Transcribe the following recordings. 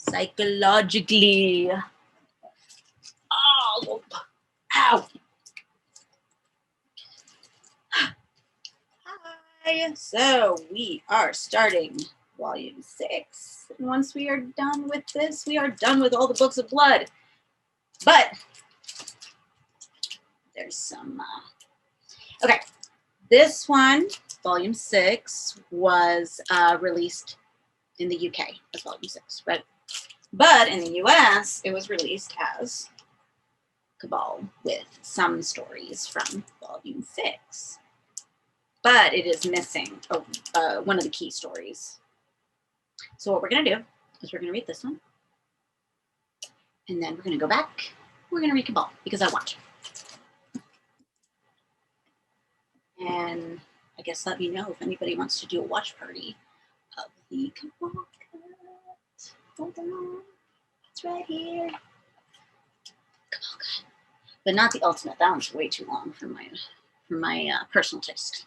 psychologically. Oh, ow. Hi, so we are starting volume 6. And once we are done with this, we are done with all the books of blood. But there's some, okay. This one, volume 6, was released in the UK as volume 6, right? But in the US, it was released as Cabal with some stories from volume 6. But it is missing one of the key stories. So what we're going to do is we're going to read this one. And then we're going to go back. We're going to read Cabal because I want to. And I guess let me know if anybody wants to do a watch party of the Cabal cut. Hold on. It's right here. Cabal cut. But not the ultimate. That one's way too long for my personal taste.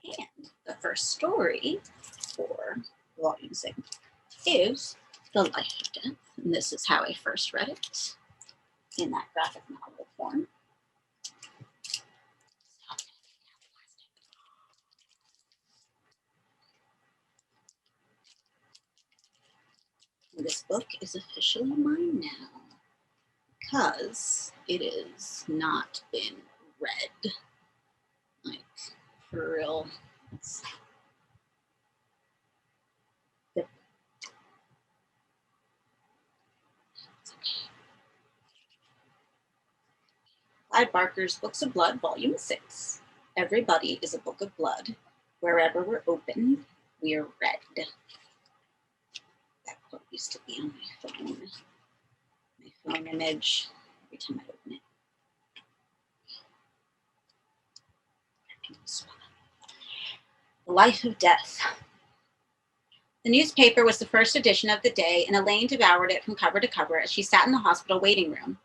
And the first story for volume 6 is The Life of Death. And this is how I first read it, in that graphic novel form. This book is officially mine now because it has not been read. Like, for real. Clive Barker's Books of Blood, Volume 6. Everybody is a book of blood. Wherever we're open, we are read. That quote used to be on my phone image every time I open it. The Life of Death. The newspaper was the first edition of the day, and Elaine devoured it from cover to cover as she sat in the hospital waiting room.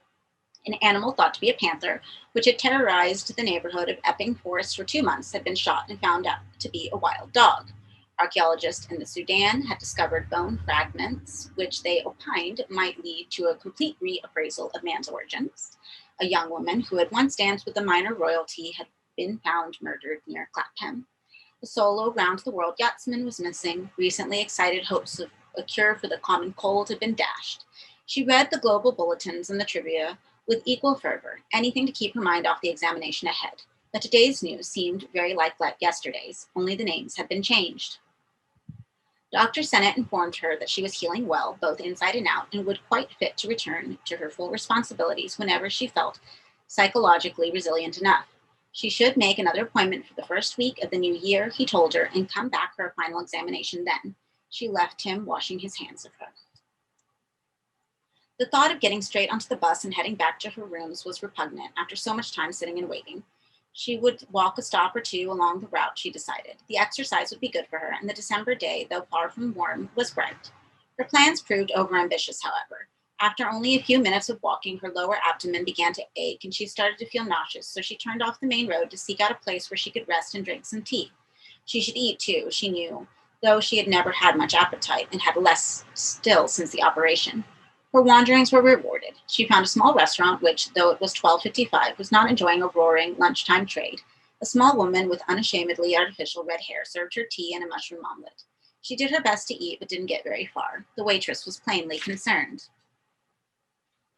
An animal thought to be a panther, which had terrorized the neighborhood of Epping Forest for 2 months, had been shot and found out to be a wild dog. Archaeologists in the Sudan had discovered bone fragments, which they opined might lead to a complete reappraisal of man's origins. A young woman who had once danced with the minor royalty had been found murdered near Clapham. The solo round-the-world yachtsman was missing. Recently excited hopes of a cure for the common cold had been dashed. She read the global bulletins and the trivia with equal fervor, anything to keep her mind off the examination ahead. But today's news seemed very like yesterday's, only the names had been changed. Dr. Sennett informed her that she was healing well, both inside and out, and would quite fit to return to her full responsibilities whenever she felt psychologically resilient enough. She should make another appointment for the first week of the new year, he told her, and come back for a final examination then. She left him washing his hands of her. The thought of getting straight onto the bus and heading back to her rooms was repugnant after so much time sitting and waiting. She would walk a stop or two along the route, she decided. The exercise would be good for her, and the December day, though far from warm, was bright. Her plans proved overambitious, however. After only a few minutes of walking, her lower abdomen began to ache, and she started to feel nauseous, so she turned off the main road to seek out a place where she could rest and drink some tea. She should eat, too, she knew, though she had never had much appetite and had less still since the operation. Her wanderings were rewarded. She found a small restaurant which, though it was 12:55, was not enjoying a roaring lunchtime trade. A small woman with unashamedly artificial red hair served her tea and a mushroom omelet. She did her best to eat, but didn't get very far. The waitress was plainly concerned.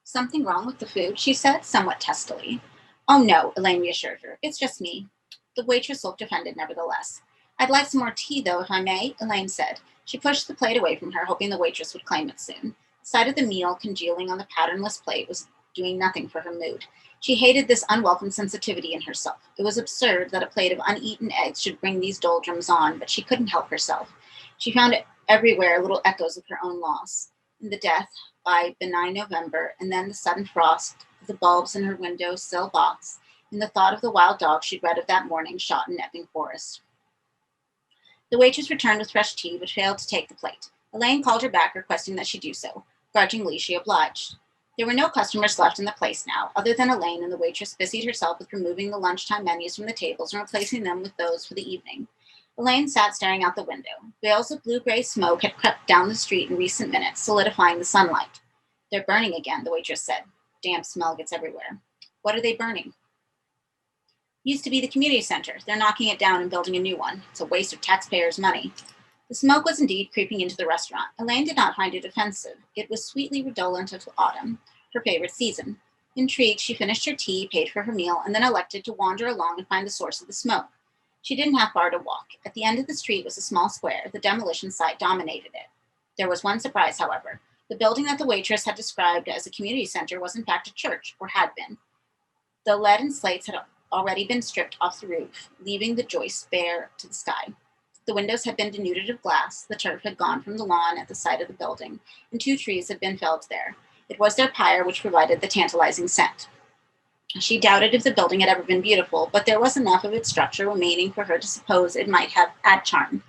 Something wrong with the food, she said, somewhat testily. Oh, no, Elaine reassured her. It's just me. The waitress looked offended, nevertheless. I'd like some more tea, though, if I may, Elaine said. She pushed the plate away from her, hoping the waitress would claim it soon. The sight of the meal congealing on the patternless plate was doing nothing for her mood. She hated this unwelcome sensitivity in herself. It was absurd that a plate of uneaten eggs should bring these doldrums on, but she couldn't help herself. She found everywhere little echoes of her own loss. In the death by benign November, and then the sudden frost of the bulbs in her window sill box, and the thought of the wild dog she'd read of that morning shot in Epping Forest. The waitress returned with fresh tea, but failed to take the plate. Elaine called her back, requesting that she do so. Grudgingly, she obliged. There were no customers left in the place now, other than Elaine, and the waitress busied herself with removing the lunchtime menus from the tables and replacing them with those for the evening. Elaine sat staring out the window. Veils of blue-gray smoke had crept down the street in recent minutes, solidifying the sunlight. They're burning again, the waitress said. Damp smell gets everywhere. What are they burning? Used to be the community center. They're knocking it down and building a new one. It's a waste of taxpayers' money. The smoke was indeed creeping into the restaurant. Elaine did not find it offensive. It was sweetly redolent of autumn, her favorite season. Intrigued, she finished her tea, paid for her meal, and then elected to wander along and find the source of the smoke. She didn't have far to walk. At the end of the street was a small square. The demolition site dominated it. There was one surprise, however. The building that the waitress had described as a community center was in fact a church, or had been. The lead and slates had already been stripped off the roof, leaving the joists bare to the sky. The windows had been denuded of glass, the turf had gone from the lawn at the side of the building, and 2 trees had been felled there. It was their pyre which provided the tantalizing scent. She doubted if the building had ever been beautiful, but there was enough of its structure remaining for her to suppose it might have had charm.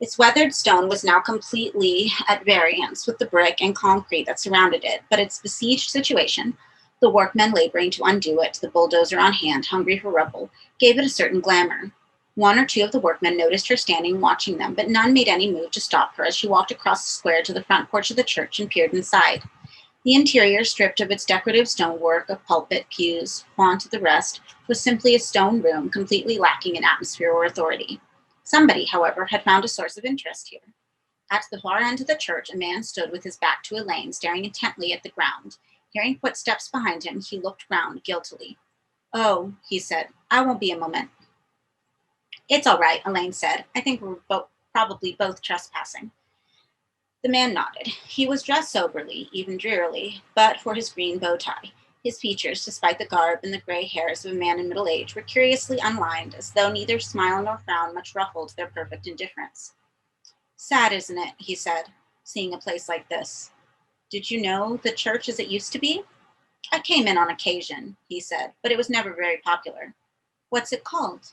Its weathered stone was now completely at variance with the brick and concrete that surrounded it, but its besieged situation, the workmen laboring to undo it, the bulldozer on hand, hungry for rubble, gave it a certain glamour. 1 or 2 of the workmen noticed her standing watching them, but none made any move to stop her as she walked across the square to the front porch of the church and peered inside. The interior, stripped of its decorative stonework of pulpit, pews, font, the rest, was simply a stone room completely lacking in atmosphere or authority. Somebody, however, had found a source of interest here. At the far end of the church, a man stood with his back to Elaine, staring intently at the ground. Hearing footsteps behind him, he looked round guiltily. "Oh," he said, "I won't be a moment." "It's all right," Elaine said. "I think we're probably both trespassing." The man nodded. He was dressed soberly, even drearily, but for his green bow tie. His features, despite the garb and the gray hairs of a man in middle age, were curiously unlined, as though neither smile nor frown much ruffled their perfect indifference. "Sad, isn't it?" he said, "seeing a place like this. Did you know the church as it used to be?" "I came in on occasion," he said, "but it was never very popular." "What's it called?"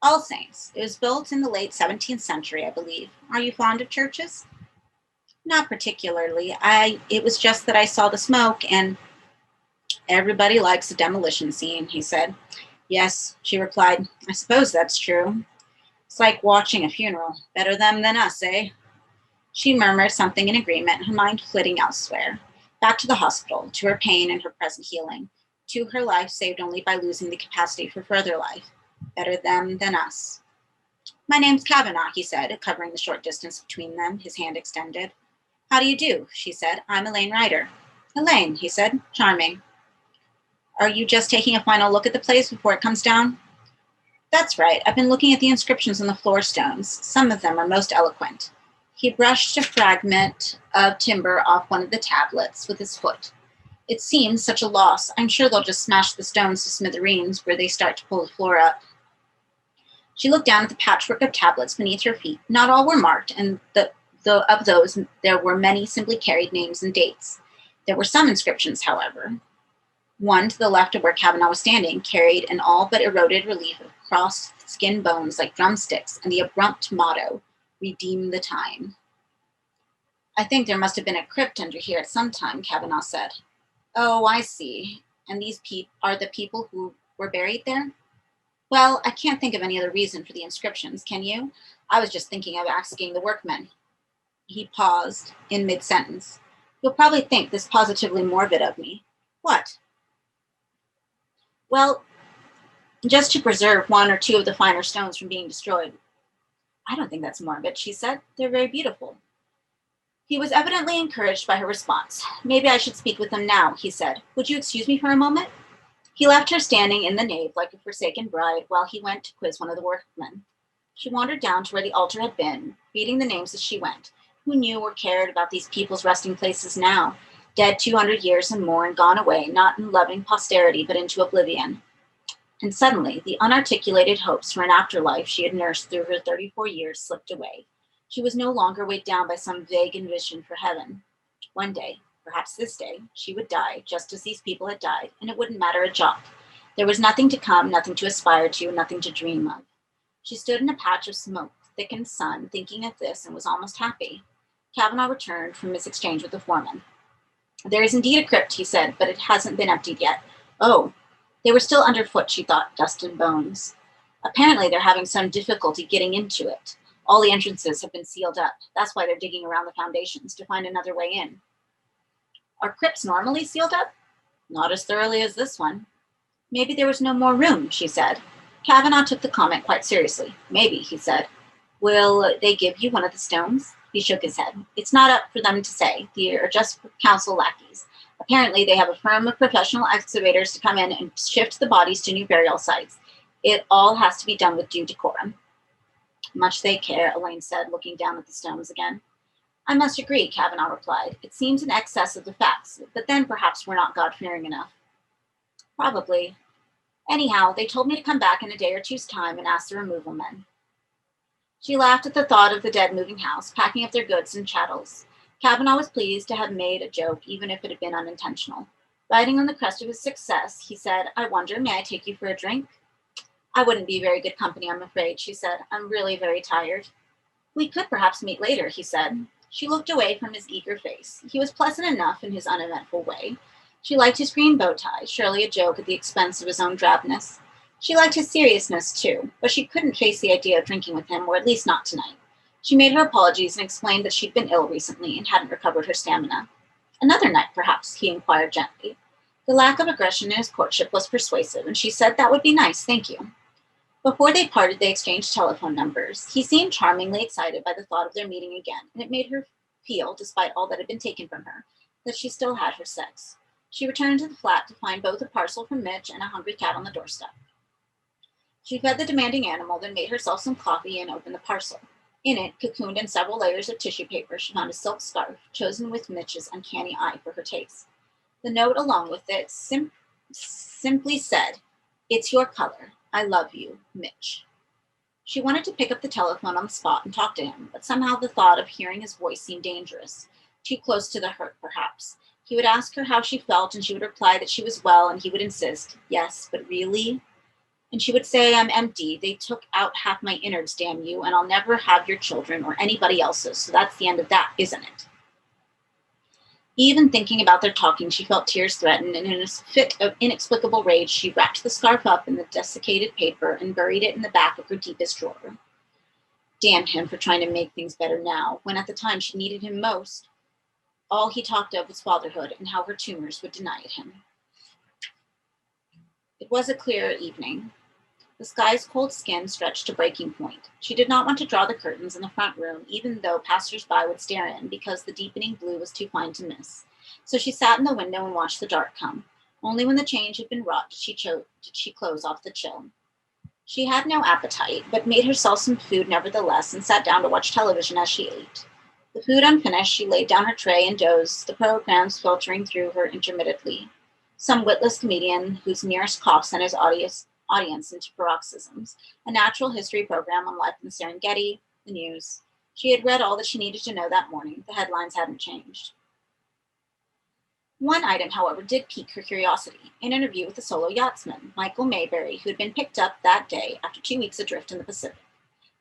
"All Saints. It was built in the late 17th century, I believe. Are you fond of churches?" "Not particularly. It was just that I saw the smoke and—" "Everybody likes a demolition scene," he said. "Yes," she replied. "I suppose that's true. It's like watching a funeral. Better them than us, eh?" She murmured something in agreement, her mind flitting elsewhere. Back to the hospital, to her pain and her present healing, to her life saved only by losing the capacity for further life. Better them than us. "My name's Kavanaugh," he said, covering the short distance between them, his hand extended. "How do you do?" she said. "I'm Elaine Ryder." "Elaine," he said. "Charming. Are you just taking a final look at the place before it comes down?" "That's right. I've been looking at the inscriptions on the floor stones. Some of them are most eloquent." He brushed a fragment of timber off one of the tablets with his foot. "It seems such a loss. I'm sure they'll just smash the stones to smithereens where they start to pull the floor up." She looked down at the patchwork of tablets beneath her feet. Not all were marked, and of those there were many simply carried names and dates. There were some inscriptions, however. One to the left of where Kavanaugh was standing carried an all but eroded relief of crossed skin bones like drumsticks and the abrupt motto, "Redeem the Time." "I think there must have been a crypt under here at some time," Kavanaugh said. "Oh, I see. And these are the people who were buried there?" "Well, I can't think of any other reason for the inscriptions, can you? I was just thinking of asking the workmen." He paused in mid-sentence. "You'll probably think this positively morbid of me." "What?" "Well, just to preserve 1 or 2 of the finer stones from being destroyed." "I don't think that's morbid," she said. "They're very beautiful." He was evidently encouraged by her response. "Maybe I should speak with them now," he said. "Would you excuse me for a moment?" He left her standing in the nave like a forsaken bride while he went to quiz one of the workmen. She wandered down to where the altar had been, reading the names as she went. Who knew or cared about these people's resting places now, dead 200 years and more and gone away, not in loving posterity, but into oblivion? And suddenly, the unarticulated hopes for an afterlife she had nursed through her 34 years slipped away. She was no longer weighed down by some vague envision for heaven. One day, perhaps this day, she would die just as these people had died, and it wouldn't matter a jot. There was nothing to come, nothing to aspire to, nothing to dream of. She stood in a patch of smoke, thickened sun, thinking of this, and was almost happy. Kavanaugh returned from his exchange with the foreman. "There is indeed a crypt," he said, "but it hasn't been emptied yet." Oh, they were still underfoot, she thought, dust and bones. Apparently, they're having some difficulty getting into it. All the entrances have been sealed up. That's why they're digging around the foundations to find another way in. Are crypts normally sealed up? Not as thoroughly as this one. Maybe there was no more room, she said. Kavanaugh took the comment quite seriously. Maybe, he said. Will they give you one of the stones? He shook his head. It's not up for them to say. They are just council lackeys. Apparently, they have a firm of professional excavators to come in and shift the bodies to new burial sites. It all has to be done with due decorum. Much they care, Elaine said, looking down at the stones again. I must agree, Kavanaugh replied. It seems in excess of the facts, but then perhaps we're not God-fearing enough. Probably. Anyhow, they told me to come back in a day or two's time and ask the removal men. She laughed at the thought of the dead moving house, packing up their goods and chattels. Kavanaugh was pleased to have made a joke, even if it had been unintentional. Riding on the crest of his success, he said, I wonder, may I take you for a drink? I wouldn't be very good company, I'm afraid, she said. I'm really very tired. We could perhaps meet later, he said. She looked away from his eager face. He was pleasant enough in his uneventful way. She liked his green bow tie, surely a joke at the expense of his own drabness. She liked his seriousness, too, but she couldn't face the idea of drinking with him, or at least not tonight. She made her apologies and explained that she'd been ill recently and hadn't recovered her stamina. Another night, perhaps, he inquired gently. The lack of aggression in his courtship was persuasive, and she said that would be nice, thank you. Before they parted, they exchanged telephone numbers. He seemed charmingly excited by the thought of their meeting again, and it made her feel, despite all that had been taken from her, that she still had her sex. She returned to the flat to find both a parcel from Mitch and a hungry cat on the doorstep. She fed the demanding animal, then made herself some coffee and opened the parcel. In it, cocooned in several layers of tissue paper, she found a silk scarf, chosen with Mitch's uncanny eye for her taste. The note along with it simply said, It's your color. I love you, Mitch. She wanted to pick up the telephone on the spot and talk to him, but somehow the thought of hearing his voice seemed dangerous. Too close to the hurt, perhaps. He would ask her how she felt, and she would reply that she was well, and he would insist, yes, but really? And she would say, I'm empty. They took out half my innards, damn you, and I'll never have your children or anybody else's, so that's the end of that, isn't it? Even thinking about their talking, she felt tears threaten, and in a fit of inexplicable rage, she wrapped the scarf up in the desiccated paper and buried it in the back of her deepest drawer. Damn him for trying to make things better now, when at the time she needed him most. All he talked of was fatherhood and how her tumors would deny it him. It was a clear evening. The sky's cold skin stretched to breaking point. She did not want to draw the curtains in the front room, even though passers-by would stare in, because the deepening blue was too fine to miss. So she sat in the window and watched the dark come. Only when the change had been wrought did she close off the chill. She had no appetite, but made herself some food nevertheless and sat down to watch television as she ate. The food unfinished, she laid down her tray and dozed, the programs filtering through her intermittently. Some witless comedian whose merest cough sent his audience into paroxysms, a natural history program on life in the Serengeti, the news. She had read all that she needed to know that morning. The headlines hadn't changed. One item, however, did pique her curiosity, an interview with the solo yachtsman, Michael Mayberry, who had been picked up that day after 2 weeks adrift in the Pacific.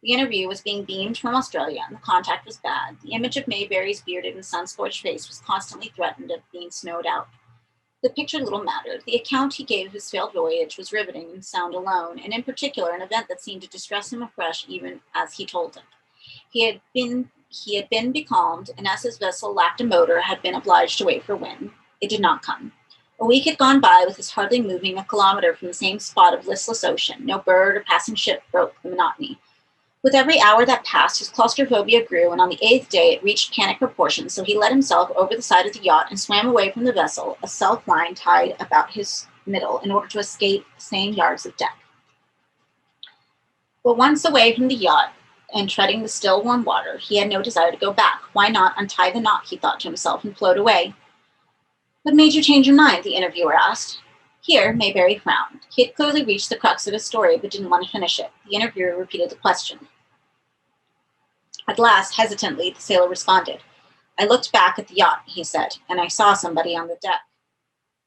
The interview was being beamed from Australia, and the contact was bad. The image of Mayberry's bearded and sun-scorched face was constantly threatened of being snowed out. The picture little mattered. The account he gave of his failed voyage was riveting in sound alone, and in particular an event that seemed to distress him afresh even as he told it. He had been becalmed, and as his vessel lacked a motor, had been obliged to wait for wind. It did not come. A week had gone by with his hardly moving a kilometer from the same spot of listless ocean. No bird or passing ship broke the monotony. With every hour that passed, his claustrophobia grew, and on the 8th day it reached panic proportions, so he let himself over the side of the yacht and swam away from the vessel, a self-line tied about his middle in order to escape the same yards of deck. But once away from the yacht and treading the still warm water, he had no desire to go back. Why not untie the knot, he thought to himself, and float away? What made you change your mind? The interviewer asked. Here, Mayberry frowned. He had clearly reached the crux of his story, but didn't want to finish it. The interviewer repeated the question. At last, hesitantly, the sailor responded. I looked back at the yacht, he said, and I saw somebody on the deck.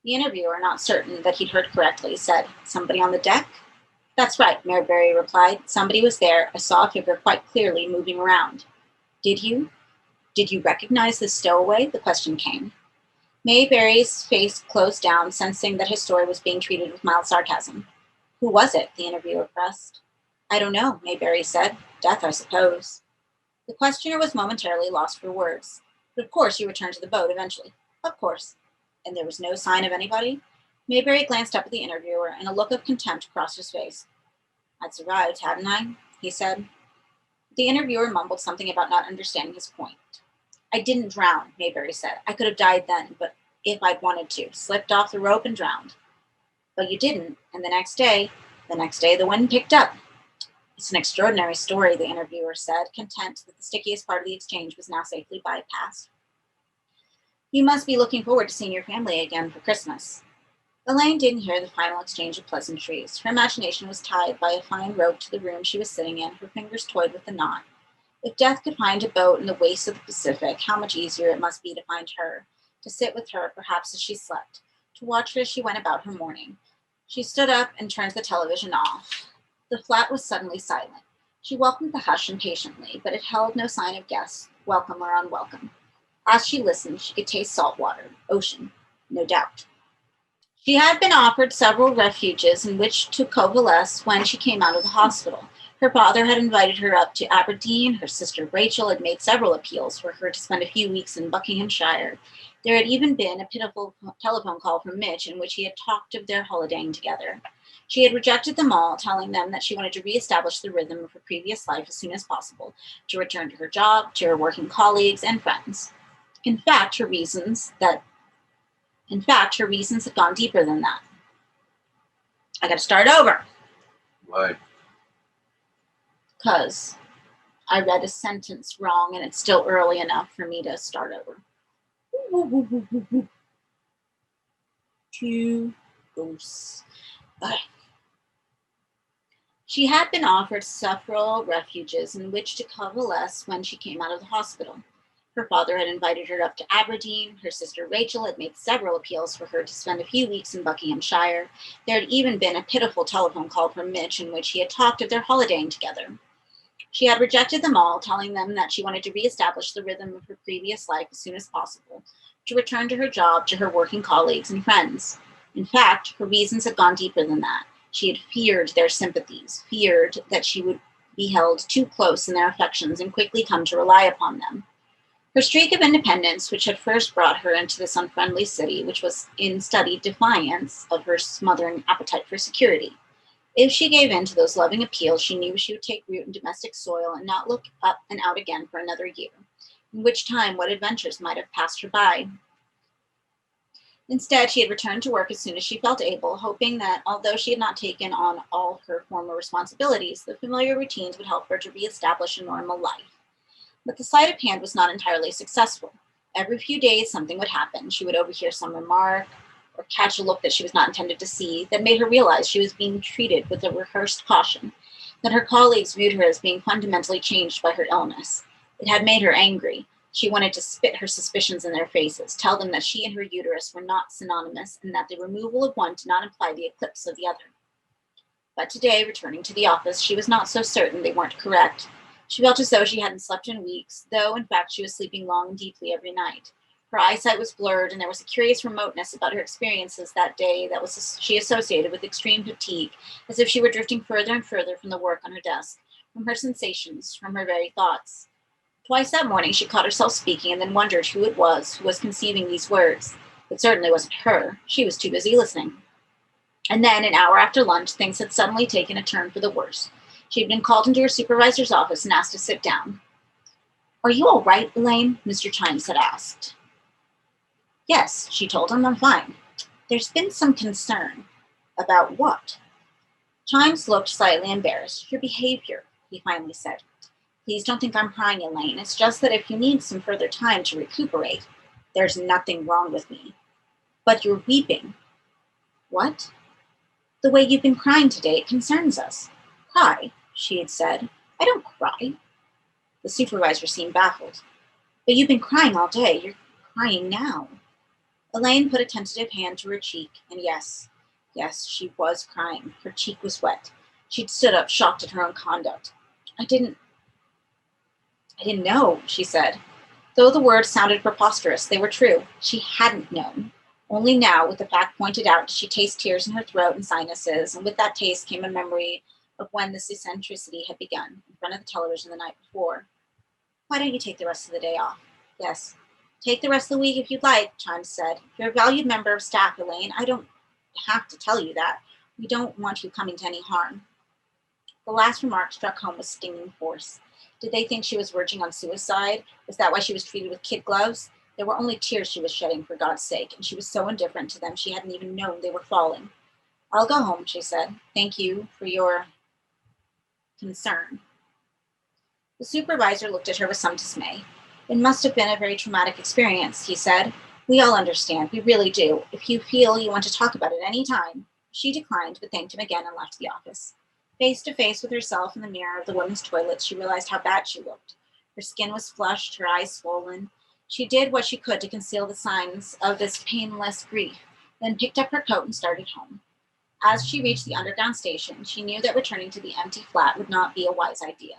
The interviewer, not certain that he'd heard correctly, said, Somebody on the deck? That's right, Mayberry replied. Somebody was there. I saw a figure quite clearly moving around. Did you? Did you recognize the stowaway? The question came. Mayberry's face closed down, sensing that his story was being treated with mild sarcasm. Who was it? The interviewer pressed. I don't know, Mayberry said. Death, I suppose. The questioner was momentarily lost for words. But of course you returned to the boat eventually. Of course. And there was no sign of anybody? Mayberry glanced up at the interviewer, and a look of contempt crossed his face. I'd survived, hadn't I? He said. The interviewer mumbled something about not understanding his point. I didn't drown, Mayberry said. I could have died then, but if I'd wanted to. Slipped off the rope and drowned. But you didn't, and the next day the wind picked up. It's an extraordinary story, the interviewer said, content that the stickiest part of the exchange was now safely bypassed. You must be looking forward to seeing your family again for Christmas. Elaine didn't hear the final exchange of pleasantries. Her imagination was tied by a fine rope to the room she was sitting in. Her fingers toyed with the knot. If death could find a boat in the wastes of the Pacific, how much easier it must be to find her, to sit with her, perhaps as she slept, to watch her as she went about her morning. She stood up and turned the television off. The flat was suddenly silent. She welcomed the hush impatiently, but it held no sign of guests, welcome or unwelcome. As she listened, she could taste salt water, ocean, no doubt. She had been offered several refuges in which to coalesce when she came out of the hospital. Her father had invited her up to Aberdeen. Her sister Rachel had made several appeals for her to spend a few weeks in Buckinghamshire. There had even been a pitiful telephone call from Mitch in which he had talked of their holidaying together. She had rejected them all, telling them that she wanted to reestablish the rhythm of her previous life as soon as possible, to return to her job, to her working colleagues and friends. In fact, her reasons had gone deeper than that. I got to start over. Why? Because I read a sentence wrong and it's still early enough for me to start over. Two ghosts. Okay. She had been offered several refuges in which to coalesce when she came out of the hospital. Her father had invited her up to Aberdeen. Her sister Rachel had made several appeals for her to spend a few weeks in Buckinghamshire. There had even been a pitiful telephone call from Mitch in which he had talked of their holidaying together. She had rejected them all, telling them that she wanted to reestablish the rhythm of her previous life as soon as possible, to return to her job, to her working colleagues and friends. In fact, her reasons had gone deeper than that. She had feared their sympathies, feared that she would be held too close in their affections and quickly come to rely upon them. Her streak of independence, which had first brought her into this unfriendly city, which was in studied defiance of her smothering appetite for security. If she gave in to those loving appeals, she knew she would take root in domestic soil and not look up and out again for another year, in which time what adventures might have passed her by. Instead, she had returned to work as soon as she felt able, hoping that although she had not taken on all her former responsibilities, the familiar routines would help her to reestablish a normal life. But the sleight of hand was not entirely successful. Every few days, something would happen. She would overhear some remark or catch a look that she was not intended to see that made her realize she was being treated with a rehearsed caution, that her colleagues viewed her as being fundamentally changed by her illness. It had made her angry. She wanted to spit her suspicions in their faces, tell them that she and her uterus were not synonymous and that the removal of one did not imply the eclipse of the other. But today, returning to the office, she was not so certain they weren't correct. She felt as though she hadn't slept in weeks, though in fact she was sleeping long and deeply every night. Her eyesight was blurred, and there was a curious remoteness about her experiences that day that she associated with extreme fatigue, as if she were drifting further and further from the work on her desk, from her sensations, from her very thoughts. Twice that morning she caught herself speaking and then wondered who it was who was conceiving these words. It certainly wasn't her. She was too busy listening. And then, an hour after lunch, things had suddenly taken a turn for the worse. She had been called into her supervisor's office and asked to sit down. "Are you all right, Elaine?" Mr. Chimes had asked. "Yes," she told him, "I'm fine." "There's been some concern." "About what?" Chimes looked slightly embarrassed. "Your behavior," he finally said. "Please don't think I'm crying, Elaine. It's just that if you need some further time to recuperate, there's nothing wrong with me." "But you're weeping." "What?" "The way you've been crying today, it concerns us." "Cry?" she had said. "I don't cry." The supervisor seemed baffled. "But you've been crying all day. You're crying now." Elaine put a tentative hand to her cheek, and yes, she was crying. Her cheek was wet. She'd stood up, shocked at her own conduct. I didn't know," she said. Though the words sounded preposterous, they were true. She hadn't known. Only now, with the fact pointed out, did she taste tears in her throat and sinuses, and with that taste came a memory of when this eccentricity had begun, in front of the television the night before. Why don't you take the rest of the day off? Yes. Take the rest of the week if you'd like, Chimes said. You're a valued member of staff, Elaine. I don't have to tell you that. We don't want you coming to any harm. The last remark struck home with stinging force. Did they think she was verging on suicide? Was that why she was treated with kid gloves? There were only tears she was shedding, for God's sake, and she was so indifferent to them she hadn't even known they were falling. I'll go home, she said. Thank you for your concern. The supervisor looked at her with some dismay. It must have been a very traumatic experience, he said. We all understand. We really do. If you feel you want to talk about it any time. She declined, but thanked him again and left the office. Face to face with herself in the mirror of the women's toilet, she realized how bad she looked. Her skin was flushed, her eyes swollen. She did what she could to conceal the signs of this painless grief, then picked up her coat and started home. As she reached the underground station, she knew that returning to the empty flat would not be a wise idea.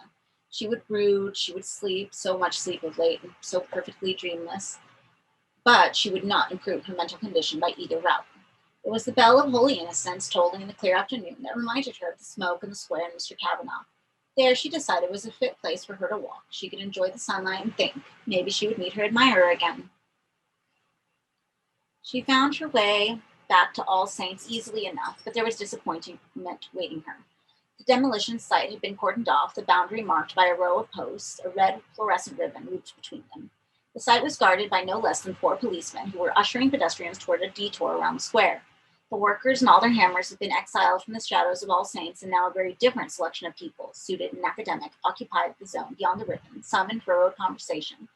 She would brood, she would sleep, so much sleep of late, and so perfectly dreamless. But she would not improve her mental condition by either route. It was the bell of Holy Innocents tolling in the clear afternoon that reminded her of the smoke and the square and Mr. Kavanaugh. There, she decided, was a fit place for her to walk. She could enjoy the sunlight and think. Maybe she would meet her admirer again. She found her way back to All Saints easily enough, but there was disappointment waiting her. The demolition site had been cordoned off, the boundary marked by a row of posts, a red fluorescent ribbon looped between them. The site was guarded by no less than 4 policemen who were ushering pedestrians toward a detour around the square. The workers and all their hammers had been exiled from the shadows of All Saints, and now a very different selection of people, suited and academic, occupied the zone beyond the ribbon, some in furrowed conversation,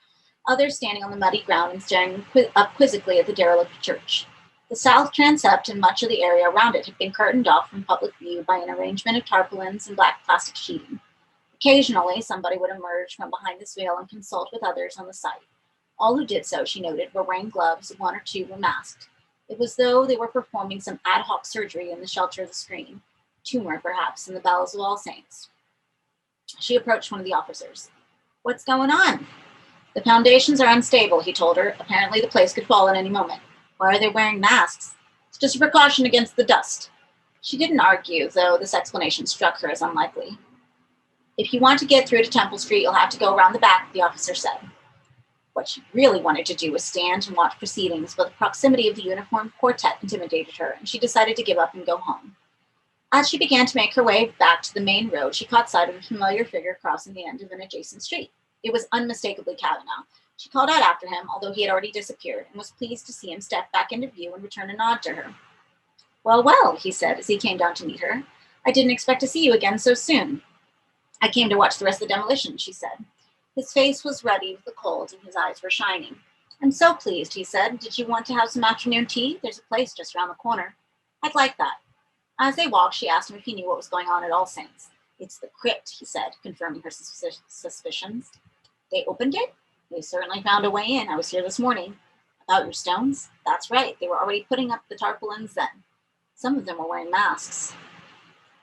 others standing on the muddy ground and staring up quizzically at the derelict church. The south transept and much of the area around it had been curtained off from public view by an arrangement of tarpaulins and black plastic sheeting. Occasionally, somebody would emerge from behind this veil and consult with others on the site. All who did so, she noted, were wearing gloves, 1 or 2 were masked. It was though they were performing some ad hoc surgery in the shelter of the screen, tumor perhaps in the bowels of All Saints. She approached one of the officers. What's going on? The foundations are unstable, he told her. Apparently the place could fall at any moment. Why are they wearing masks? It's just a precaution against the dust. She didn't argue, though this explanation struck her as unlikely. If you want to get through to Temple Street, you'll have to go around the back, the officer said. What she really wanted to do was stand and watch proceedings, but the proximity of the uniformed quartet intimidated her, and she decided to give up and go home. As she began to make her way back to the main road, she caught sight of a familiar figure crossing the end of an adjacent street. It was unmistakably Kavanaugh. She called out after him, although he had already disappeared, and was pleased to see him step back into view and return a nod to her. Well, well, he said as he came down to meet her. I didn't expect to see you again so soon. I came to watch the rest of the demolition, she said. His face was ruddy with the cold, and his eyes were shining. I'm so pleased, he said. Did you want to have some afternoon tea? There's a place just around the corner. I'd like that. As they walked, she asked him if he knew what was going on at All Saints. It's the crypt, he said, confirming her suspicions. They opened it? They certainly found a way in. I was here this morning. About your stones? That's right. They were already putting up the tarpaulins then. Some of them were wearing masks.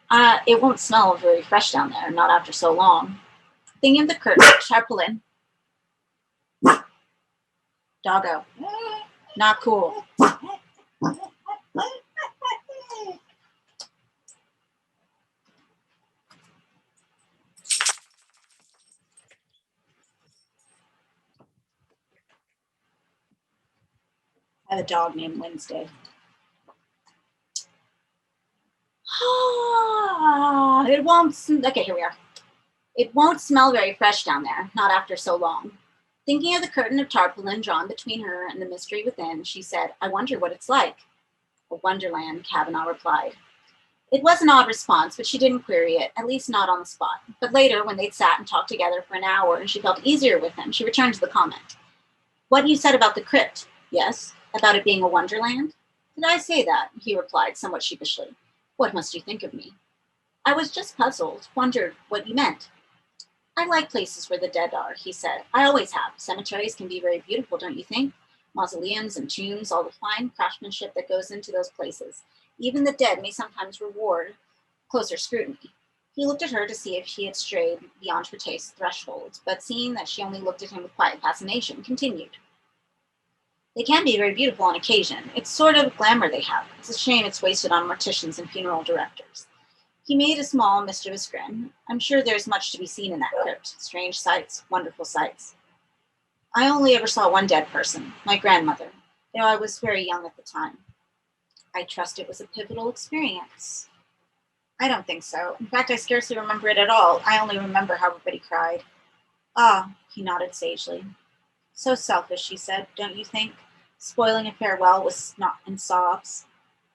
It won't smell very fresh down there, not after so long. Thinking of the curtain, tarpaulin. Doggo. Not cool. I have a dog named Wednesday. It won't. Okay, here we are. It won't smell very fresh down there, not after so long. Thinking of the curtain of tarpaulin drawn between her and the mystery within, she said, I wonder what it's like. A wonderland, Kavanaugh replied. It was an odd response, but she didn't query it, at least not on the spot. But later, when they'd sat and talked together for an hour and she felt easier with him, she returned to the comment. What you said about the crypt, yes? About it being a wonderland? Did I say that? He replied somewhat sheepishly. What must you think of me? I was just puzzled, wondered what you meant. I like places where the dead are, he said. I always have. Cemeteries can be very beautiful, don't you think? Mausoleums and tombs, all the fine craftsmanship that goes into those places. Even the dead may sometimes reward closer scrutiny. He looked at her to see if she had strayed beyond her taste threshold, but seeing that she only looked at him with quiet fascination, continued. They can be very beautiful on occasion. It's sort of glamour they have. It's a shame it's wasted on morticians and funeral directors. He made a small, mischievous grin. I'm sure there's much to be seen in that crypt. Strange sights, wonderful sights. I only ever saw one dead person, my grandmother, though I was very young at the time. I trust it was a pivotal experience. I don't think so. In fact, I scarcely remember it at all. I only remember how everybody cried. Ah, he nodded sagely. So selfish, she said, don't you think? Spoiling a farewell with snot and sobs.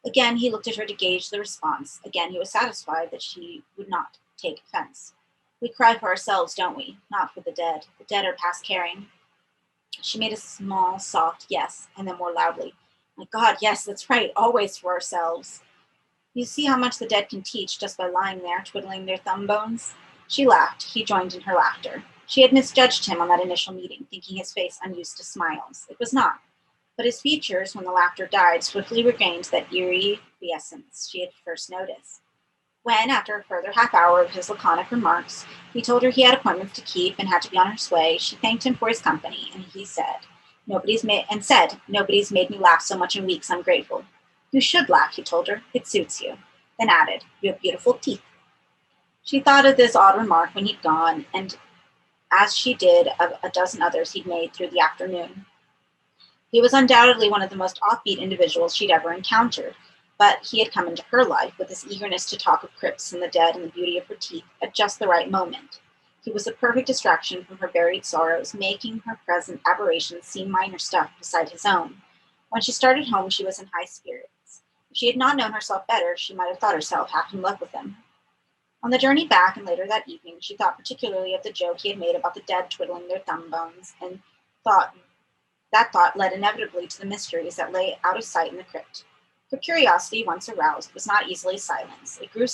Again, he looked at her to gauge the response. Again, he was satisfied that she would not take offense. We cry for ourselves, don't we? Not for the dead. The dead are past caring. She made a small, soft yes, and then more loudly. My God, yes, that's right, always for ourselves. You see how much the dead can teach just by lying there, twiddling their thumb bones? She laughed. He joined in her laughter. She had misjudged him on that initial meeting, thinking his face unused to smiles. It was not. But his features, when the laughter died, swiftly regained that eerie quiescence she had first noticed. When, after a further half hour of his laconic remarks, he told her he had appointments to keep and had to be on his way, she thanked him for his company, and he said, Nobody's made me laugh so much in weeks, I'm grateful. You should laugh, he told her. It suits you. Then added, You have beautiful teeth. She thought of this odd remark when he'd gone, and as she did of a dozen others he'd made through the afternoon. He was undoubtedly one of the most offbeat individuals she'd ever encountered, but he had come into her life with this eagerness to talk of crypts and the dead and the beauty of her teeth at just the right moment. He was a perfect distraction from her buried sorrows, making her present aberrations seem minor stuff beside his own. When she started home, she was in high spirits. If she had not known herself better, she might have thought herself half in love with him. On the journey back and later that evening, she thought particularly of the joke he had made about the dead twiddling their thumb bones, and that thought led inevitably to the mysteries that lay out of sight in the crypt. Her curiosity, once aroused, was not easily silenced. It grew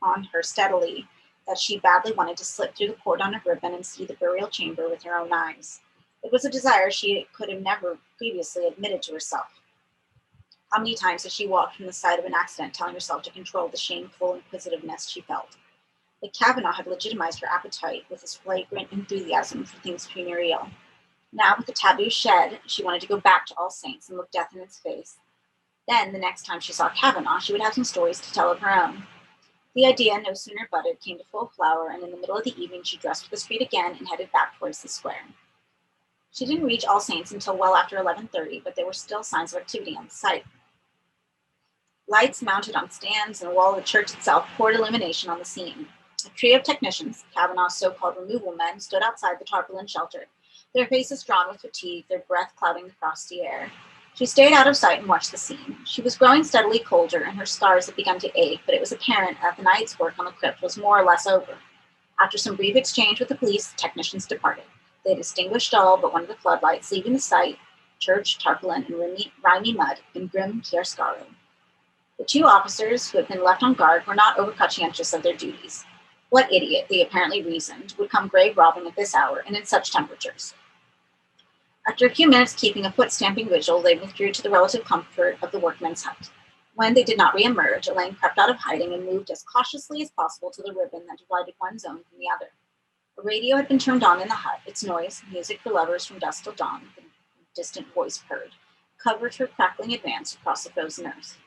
on her steadily that she badly wanted to slip through the cordon of ribbon and see the burial chamber with her own eyes. It was a desire she could have never previously admitted to herself. How many times had she walked from the site of an accident, telling herself to control the shameful inquisitiveness she felt? But Kavanaugh had legitimized her appetite with his flagrant enthusiasm for things funereal. Now, with the taboo shed, she wanted to go back to All Saints and look death in its face. Then, the next time she saw Kavanaugh, she would have some stories to tell of her own. The idea no sooner budded, came to full flower, and in the middle of the evening she dressed for the street again and headed back towards the square. She didn't reach All Saints until well after 11:30, but there were still signs of activity on the site. Lights mounted on stands and the wall of the church itself poured illumination on the scene. A trio of technicians, Kavanaugh's so-called removal men, stood outside the tarpaulin shelter, their faces drawn with fatigue, their breath clouding the frosty air. She stayed out of sight and watched the scene. She was growing steadily colder, and her scars had begun to ache, but it was apparent that the night's work on the crypt was more or less over. After some brief exchange with the police, the technicians departed. They had extinguished all but one of the floodlights, leaving the site, church, tarpaulin, and grimy mud in grim chiaroscuro. The two officers who had been left on guard were not over-conscientious of their duties. What idiot, they apparently reasoned, would come grave robbing at this hour and in such temperatures? After a few minutes keeping a foot-stamping vigil, they withdrew to the relative comfort of the workmen's hut. When they did not re-emerge, Elaine crept out of hiding and moved as cautiously as possible to the ribbon that divided one zone from the other. A radio had been turned on in the hut. Its noise, music for lovers from dusk till dawn, the distant voice purred, covered her crackling advance across the frozen earth.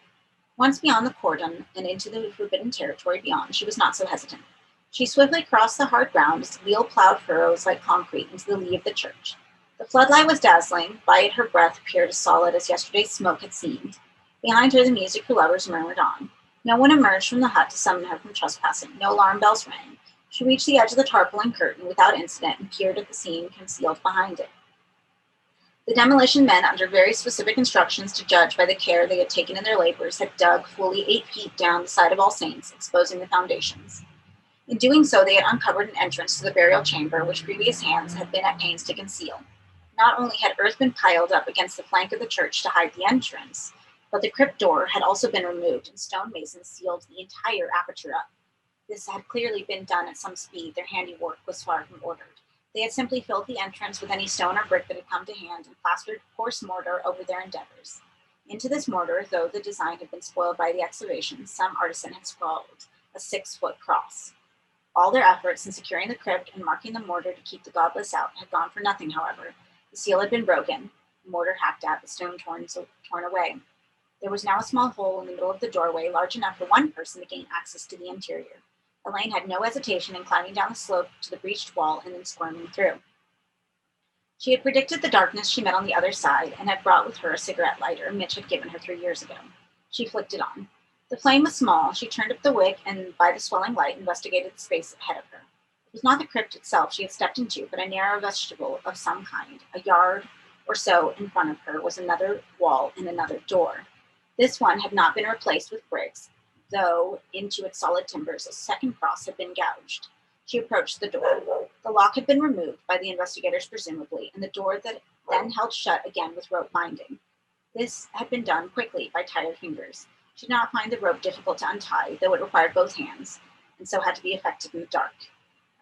Once beyond the cordon and into the forbidden territory beyond, she was not so hesitant. She swiftly crossed the hard ground as the wheel plowed furrows like concrete into the lee of the church. The floodlight was dazzling. By it, her breath appeared as solid as yesterday's smoke had seemed. Behind her, the music for lovers murmured on. No one emerged from the hut to summon her from trespassing. No alarm bells rang. She reached the edge of the tarpaulin curtain without incident and peered at the scene concealed behind it. The demolition men, under very specific instructions to judge by the care they had taken in their labors, had dug fully 8 feet down the side of All Saints, exposing the foundations. In doing so, they had uncovered an entrance to the burial chamber, which previous hands had been at pains to conceal. Not only had earth been piled up against the flank of the church to hide the entrance, but the crypt door had also been removed, and stone masons sealed the entire aperture up. This had clearly been done at some speed. Their handiwork was far from ordered. They had simply filled the entrance with any stone or brick that had come to hand and plastered coarse mortar over their endeavors. Into this mortar, though the design had been spoiled by the excavation, some artisan had scrawled a 6-foot cross. All their efforts in securing the crypt and marking the mortar to keep the godless out had gone for nothing, however. The seal had been broken, the mortar hacked at, the stone torn away. There was now a small hole in the middle of the doorway, large enough for one person to gain access to the interior. Elaine had no hesitation in climbing down the slope to the breached wall and then squirming through. She had predicted the darkness she met on the other side and had brought with her a cigarette lighter Mitch had given her 3 years ago. She flicked it on. The flame was small. She turned up the wick and, by the swelling light, investigated the space ahead of her. It was not the crypt itself she had stepped into, but a narrow vestibule of some kind. A yard or so in front of her was another wall and another door. This one had not been replaced with bricks, though into its solid timbers a second cross had been gouged. She approached the door. The lock had been removed by the investigators, presumably, and the door that then held shut again with rope binding. This had been done quickly by tired fingers. She did not find the rope difficult to untie, though it required both hands, and so had to be effected in the dark.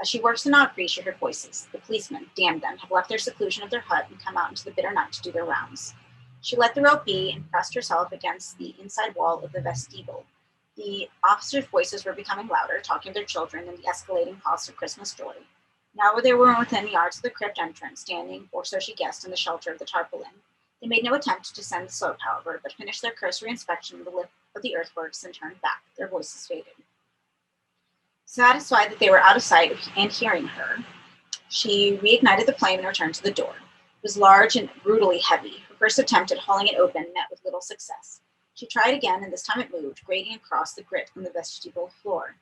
As she worked to not free, she heard voices. The policemen, damn them, had left their seclusion of their hut and come out into the bitter night to do their rounds. She let the rope be and pressed herself against the inside wall of the vestibule. The officers' voices were becoming louder, talking to their children and the escalating cost of Christmas joy. Now they were within yards of the crypt entrance, standing, or so she guessed, in the shelter of the tarpaulin. They made no attempt to descend the slope, however, but finished their cursory inspection of the lip of the earthworks and turned back. Their voices faded. Satisfied that they were out of sight and hearing her, she reignited the flame and returned to the door. It was large and brutally heavy. Her first attempt at hauling it open met with little success. She tried again, and this time it moved, grating across the grit on the vestibule floor.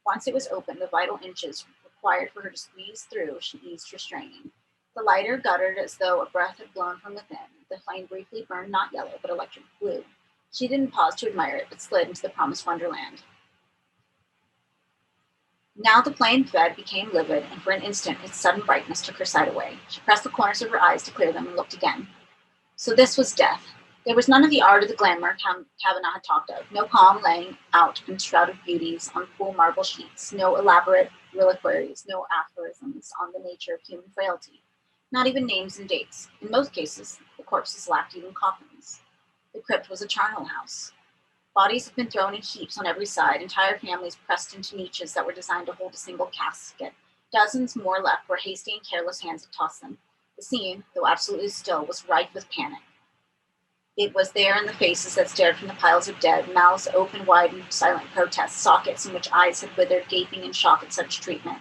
Once it was open, the vital inches required for her to squeeze through, she eased restraining. The lighter guttered as though a breath had blown from within. The flame briefly burned not yellow, but electric blue. She didn't pause to admire it, but slid into the promised wonderland. Now the plain thread became livid, and for an instant its sudden brightness took her sight away. She pressed the corners of her eyes to clear them and looked again. So this was death. There was none of the art or the glamour Kavanagh had talked of, no calm laying out in shrouded beauties on cool marble sheets, no elaborate reliquaries, no aphorisms on the nature of human frailty, not even names and dates. In most cases, the corpses lacked even coffins. The crypt was a charnel house. Bodies had been thrown in heaps on every side, entire families pressed into niches that were designed to hold a single casket. Dozens more left where hasty and careless hands had tossed them. The scene, though absolutely still, was rife with panic. It was there in the faces that stared from the piles of dead, mouths open wide in silent protest, sockets in which eyes had withered, gaping in shock at such treatment.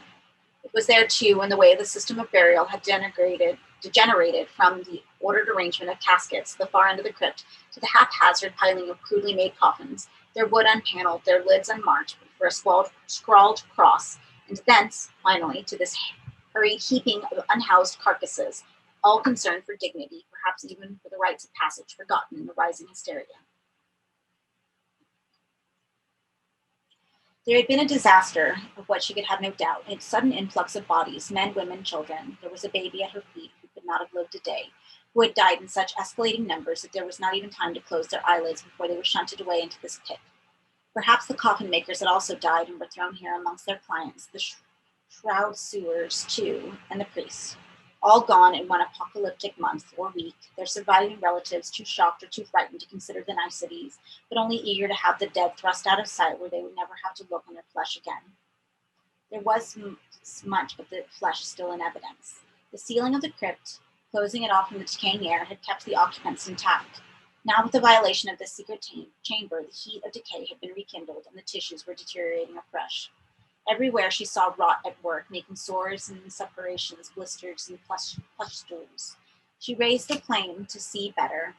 It was there, too, in the way the system of burial had degenerated from the ordered arrangement of caskets, the far end of the crypt, to the haphazard piling of crudely made coffins, their wood unpaneled, their lids unmarked for a scrawled cross, and thence, finally, to this hurried heaping of unhoused carcasses, all concerned for dignity, perhaps even for the rites of passage forgotten in the rising hysteria. There had been a disaster, of what she could have no doubt, a sudden influx of bodies, men, women, children. There was a baby at her feet who could not have lived a day, who had died in such escalating numbers that there was not even time to close their eyelids before they were shunted away into this pit. Perhaps the coffin makers had also died and were thrown here amongst their clients, the shroud sewers, too, and the priests. All gone in one apocalyptic month or week, their surviving relatives too shocked or too frightened to consider the niceties, but only eager to have the dead thrust out of sight where they would never have to look on their flesh again. There was much of the flesh still in evidence. The ceiling of the crypt, closing it off from the decaying air, had kept the occupants intact. Now, with the violation of this secret chamber, the heat of decay had been rekindled and the tissues were deteriorating afresh. Everywhere she saw rot at work, making sores and separations, blisters, and pustules. She raised the flame to see better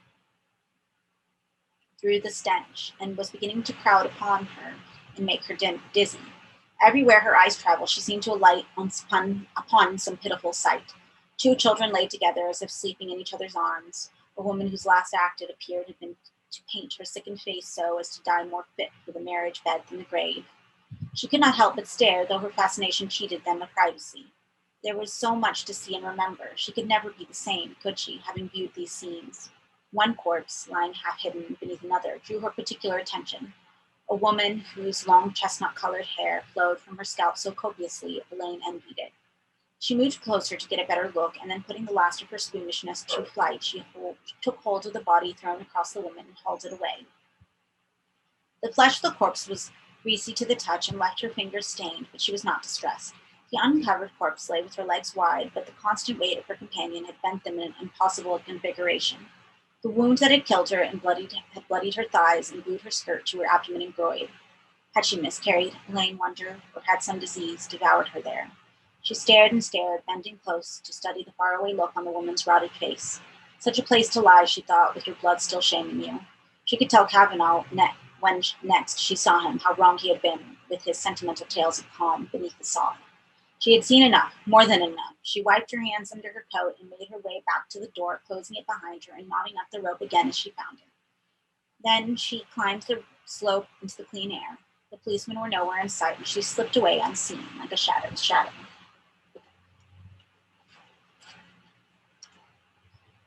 through the stench, and was beginning to crowd upon her and make her dizzy. Everywhere her eyes traveled, she seemed to alight upon some pitiful sight. Two children lay together as if sleeping in each other's arms. A woman whose last act, it appeared, had been to paint her sickened face so as to die more fit for the marriage bed than the grave. She could not help but stare, though her fascination cheated them of privacy. There was so much to see and remember. She could never be the same, could she, having viewed these scenes? One corpse, lying half hidden beneath another, drew her particular attention. A woman whose long chestnut-colored hair flowed from her scalp so copiously, Elaine envied it. She moved closer to get a better look, and then putting the last of her squeamishness to flight, she took hold of the body thrown across the woman and hauled it away. The flesh of the corpse was greasy to the touch and left her fingers stained, but she was not distressed. The uncovered corpse lay with her legs wide, but the constant weight of her companion had bent them in an impossible configuration. The wound that had killed her and had bloodied her thighs and glued her skirt to her abdomen and groin. Had she miscarried, Elaine wondered, or had some disease devoured her there? She stared and stared, bending close to study the faraway look on the woman's rotted face. Such a place to lie, she thought, with your blood still shaming you. She could tell Kavanaugh when next she saw him how wrong he had been with his sentimental tales of calm beneath the sod. She had seen enough, more than enough. She wiped her hands under her coat and made her way back to the door, closing it behind her and knotting up the rope again as she found it. Then she climbed the slope into the clean air. The policemen were nowhere in sight, and she slipped away unseen, like a shadow's shadow.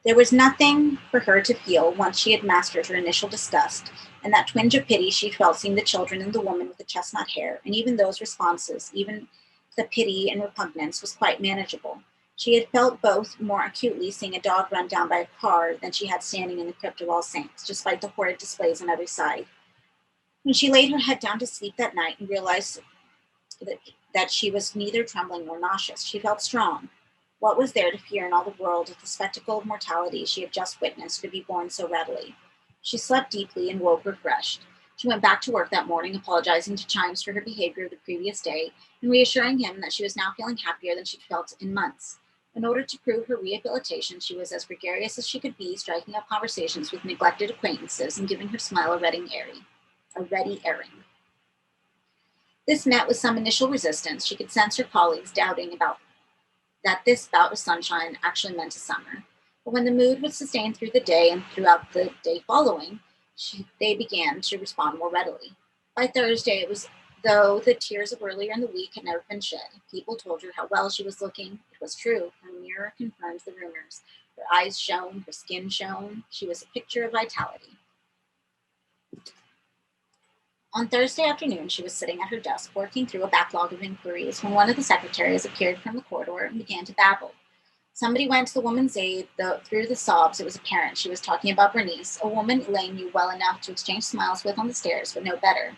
There was nothing for her to feel once she had mastered her initial disgust, and that twinge of pity she felt seeing the children and the woman with the chestnut hair, and even those responses, even the pity and repugnance, was quite manageable. She had felt both more acutely seeing a dog run down by a car than she had standing in the crypt of All Saints, despite the horrid displays on every side. When she laid her head down to sleep that night and realized that she was neither trembling nor nauseous, she felt strong. What was there to fear in all the world if the spectacle of mortality she had just witnessed could be borne so readily? She slept deeply and woke refreshed. She went back to work that morning, apologizing to Chimes for her behavior of the previous day and reassuring him that she was now feeling happier than she'd felt in months. In order to prove her rehabilitation, she was as gregarious as she could be, striking up conversations with neglected acquaintances and giving her smile a ready airing. This met with some initial resistance. She could sense her colleagues doubting about that this bout of sunshine actually meant a summer. But when the mood was sustained through the day and throughout the day following, they began to respond more readily. By Thursday, it was though the tears of earlier in the week had never been shed. People told her how well she was looking. It was true. Her mirror confirmed the rumors. Her eyes shone, her skin shone. She was a picture of vitality. On Thursday afternoon, she was sitting at her desk working through a backlog of inquiries when one of the secretaries appeared from the corridor and began to babble. Somebody went to the woman's aid, though through the sobs it was apparent she was talking about Bernice, a woman Elaine knew well enough to exchange smiles with on the stairs, but no better.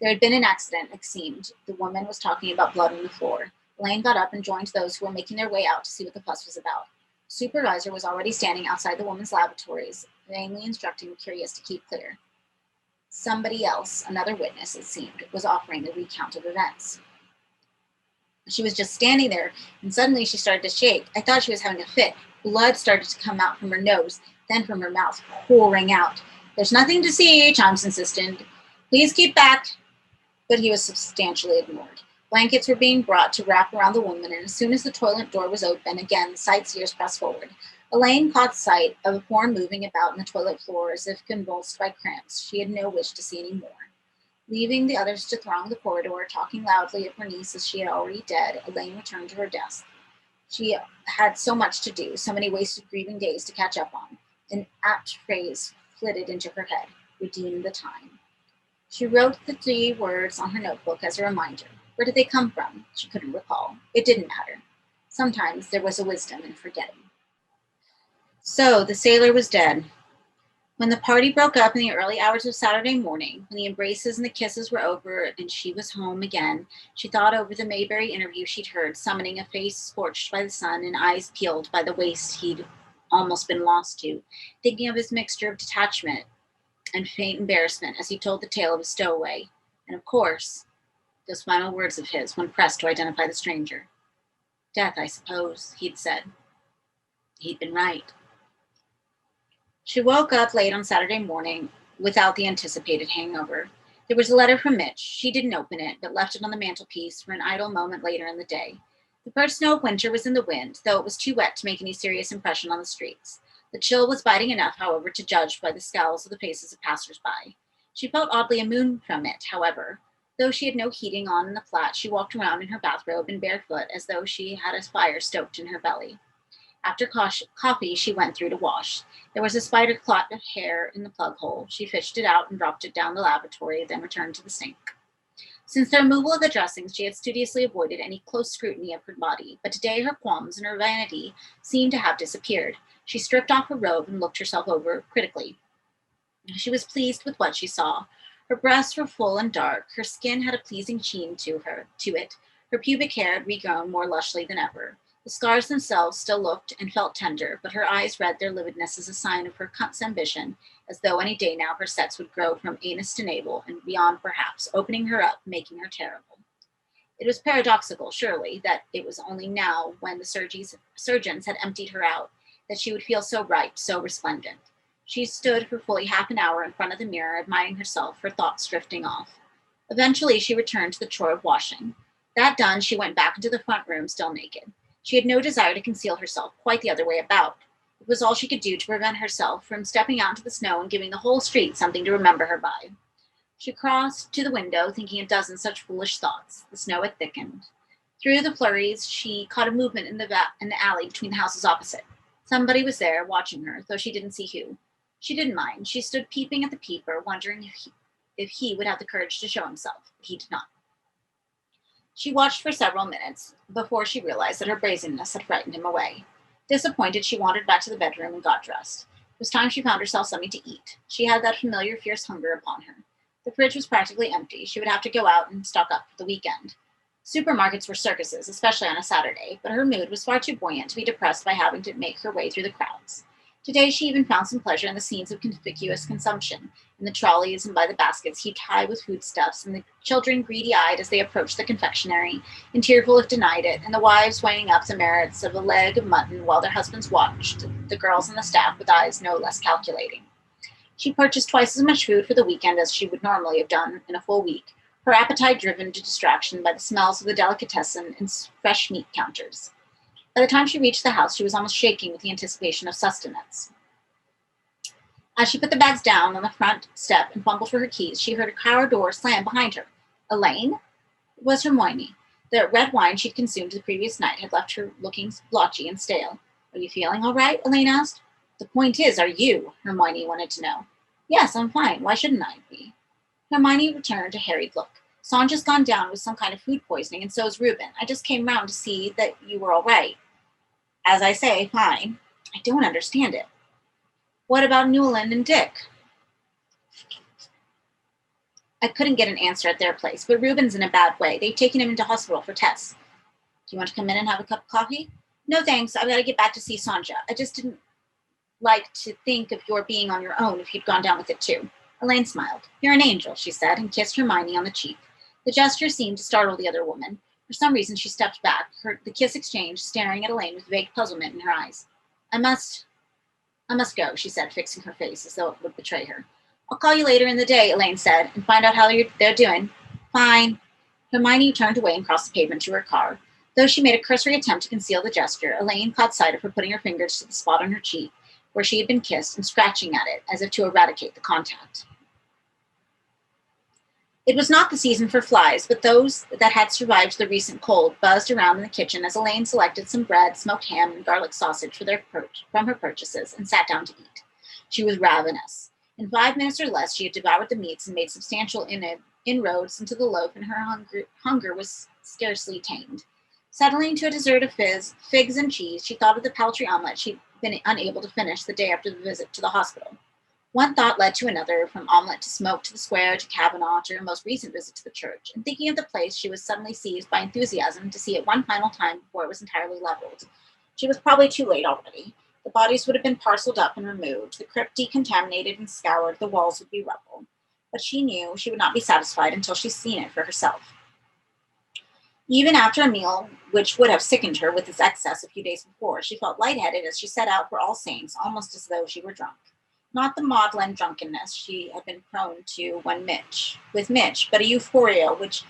There had been an accident, it seemed. The woman was talking about blood on the floor. Elaine got up and joined those who were making their way out to see what the fuss was about. The supervisor was already standing outside the woman's lavatories, vainly instructing the curious to keep clear. Somebody else, another witness, it seemed, was offering a recount of events. She was just standing there, and suddenly she started to shake. I thought she was having a fit. Blood started to come out from her nose, then from her mouth, pouring out. There's nothing to see, Chimes insisted. Please keep back. But he was substantially ignored. Blankets were being brought to wrap around the woman, and as soon as the toilet door was open, again the sightseers pressed forward. Elaine caught sight of a form moving about on the toilet floor as if convulsed by cramps. She had no wish to see any more. Leaving the others to throng the corridor, talking loudly of Bernice as she had already dead, Elaine returned to her desk. She had so much to do, so many wasted grieving days to catch up on. An apt phrase flitted into her head: redeem the time. She wrote the 3 words on her notebook as a reminder. Where did they come from? She couldn't recall. It didn't matter. Sometimes there was a wisdom in forgetting. So the sailor was dead. When the party broke up in the early hours of Saturday morning, when the embraces and the kisses were over and she was home again, she thought over the Mayberry interview she'd heard, summoning a face scorched by the sun and eyes peeled by the waste he'd almost been lost to, thinking of his mixture of detachment and faint embarrassment as he told the tale of a stowaway, and of course, those final words of his when pressed to identify the stranger. Death, I suppose, he'd said. He'd been right. She woke up late on Saturday morning without the anticipated hangover. There was a letter from Mitch. She didn't open it, but left it on the mantelpiece for an idle moment later in the day. The first snow of winter was in the wind, though it was too wet to make any serious impression on the streets. The chill was biting enough, however, to judge by the scowls of the faces of passers-by. She felt oddly immune from it, however. Though she had no heating on in the flat, she walked around in her bathrobe and barefoot as though she had a fire stoked in her belly. After coffee, she went through to wash. There was a spider clot of hair in the plug hole. She fished it out and dropped it down the lavatory, then returned to the sink. Since the removal of the dressings, she had studiously avoided any close scrutiny of her body, but today her qualms and her vanity seemed to have disappeared. She stripped off her robe and looked herself over critically. She was pleased with what she saw. Her breasts were full and dark. Her skin had a pleasing sheen to it. Her pubic hair had regrown more lushly than ever. The scars themselves still looked and felt tender, but her eyes read their lividness as a sign of her cunt's ambition, as though any day now her sex would grow from anus to navel and beyond perhaps, opening her up, making her terrible. It was paradoxical, surely, that it was only now, when the surgeons had emptied her out, that she would feel so ripe, so resplendent. She stood for fully half an hour in front of the mirror, admiring herself, her thoughts drifting off. Eventually, she returned to the chore of washing. That done, she went back into the front room, still naked. She had no desire to conceal herself, quite the other way about. It was all she could do to prevent herself from stepping out into the snow and giving the whole street something to remember her by. She crossed to the window, thinking a dozen such foolish thoughts. The snow had thickened. Through the flurries, she caught a movement in the alley between the houses opposite. Somebody was there, watching her, though she didn't see who. She didn't mind. She stood peeping at the peeper, wondering if he would have the courage to show himself. But he did not. She watched for several minutes before she realized that her brazenness had frightened him away. Disappointed, she wandered back to the bedroom and got dressed. It was time she found herself something to eat. She had that familiar fierce hunger upon her. The fridge was practically empty. She would have to go out and stock up for the weekend. Supermarkets were circuses, especially on a Saturday, but her mood was far too buoyant to be depressed by having to make her way through the crowds. Today she even found some pleasure in the scenes of conspicuous consumption, in the trolleys and by the baskets heaped high with foodstuffs, and the children greedy-eyed as they approached the confectionery, and tearful if denied it, and the wives weighing up the merits of a leg of mutton while their husbands watched, the girls and the staff with eyes no less calculating. She purchased twice as much food for the weekend as she would normally have done in a full week, her appetite driven to distraction by the smells of the delicatessen and fresh meat counters. By the time she reached the house, she was almost shaking with the anticipation of sustenance. As she put the bags down on the front step and fumbled for her keys, she heard a car door slam behind her. Elaine? It was Hermione. The red wine she'd consumed the previous night had left her looking blotchy and stale. Are you feeling all right? Elaine asked. The point is, are you? Hermione wanted to know. Yes, I'm fine. Why shouldn't I be? Hermione returned a harried look. Sonja's gone down with some kind of food poisoning, and so's Reuben. I just came round to see that you were all right. As I say, fine. I don't understand it. What about Newland and Dick? I couldn't get an answer at their place, but Reuben's in a bad way. They've taken him into hospital for tests. Do you want to come in and have a cup of coffee? No, thanks. I've got to get back to see Sonja. I just didn't like to think of your being on your own if you'd gone down with it too. Elaine smiled. You're an angel, she said, and kissed Hermione on the cheek. The gesture seemed to startle the other woman. For some reason, she stepped back, the kiss exchanged, staring at Elaine with vague puzzlement in her eyes. I must go, she said, fixing her face as though it would betray her. I'll call you later in the day, Elaine said, and find out how they're doing. Fine. Hermione turned away and crossed the pavement to her car. Though she made a cursory attempt to conceal the gesture, Elaine caught sight of her putting her fingers to the spot on her cheek where she had been kissed and scratching at it as if to eradicate the contact. It was not the season for flies, but those that had survived the recent cold buzzed around in the kitchen as Elaine selected some bread, smoked ham, and garlic sausage from her purchases and sat down to eat. She was ravenous. In 5 minutes or less, she had devoured the meats and made substantial inroads into the loaf, and her hunger was scarcely tamed. Settling to a dessert of figs and cheese, she thought of the paltry omelet she'd been unable to finish the day after the visit to the hospital. One thought led to another, from omelet to smoke to the square to Kavanaugh to her most recent visit to the church, and thinking of the place, she was suddenly seized by enthusiasm to see it one final time before it was entirely leveled. She was probably too late already. The bodies would have been parceled up and removed, the crypt decontaminated and scoured, the walls would be rubble. But she knew she would not be satisfied until she'd seen it for herself. Even after a meal which would have sickened her with its excess a few days before, she felt lightheaded as she set out for All Saints, almost as though she were drunk. Not the maudlin drunkenness she had been prone to with Mitch, but a euphoria which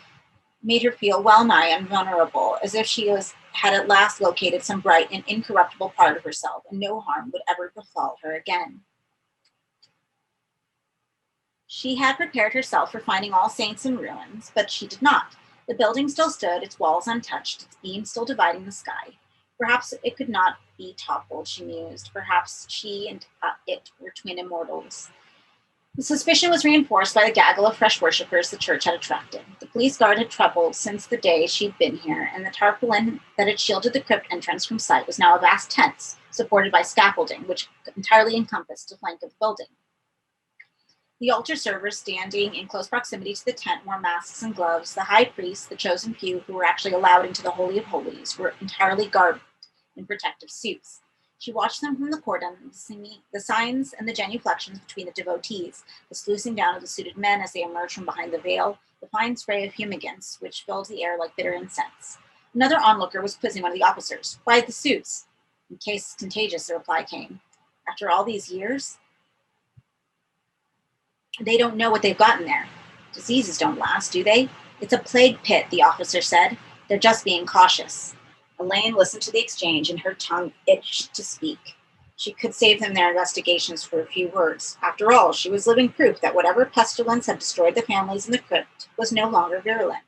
made her feel well nigh invulnerable, as if she had at last located some bright and incorruptible part of herself, and no harm would ever befall her again. She had prepared herself for finding All Saints in ruins, but she did not. The building still stood, its walls untouched, its beams still dividing the sky. Perhaps it could not be toppled, she mused. Perhaps she and it were twin immortals. The suspicion was reinforced by the gaggle of fresh worshippers the church had attracted. The police guard had trebled since the day she'd been here, and the tarpaulin that had shielded the crypt entrance from sight was now a vast tent, supported by scaffolding, which entirely encompassed the flank of the building. The altar servers standing in close proximity to the tent wore masks and gloves. The high priest, the chosen few who were actually allowed into the Holy of Holies, were entirely garbed in protective suits. She watched them from the cordon, the signs and the genuflections between the devotees, the sluicing down of the suited men as they emerged from behind the veil, the fine spray of fumigants, which filled the air like bitter incense. Another onlooker was quizzing one of the officers. Why the suits? In case it's contagious, the reply came. After all these years, they don't know what they've got in there. Diseases don't last, do they? It's a plague pit, the officer said. They're just being cautious. Elaine listened to the exchange and her tongue itched to speak. She could save them their investigations for a few words. After all, she was living proof that whatever pestilence had destroyed the families in the crypt was no longer virulent.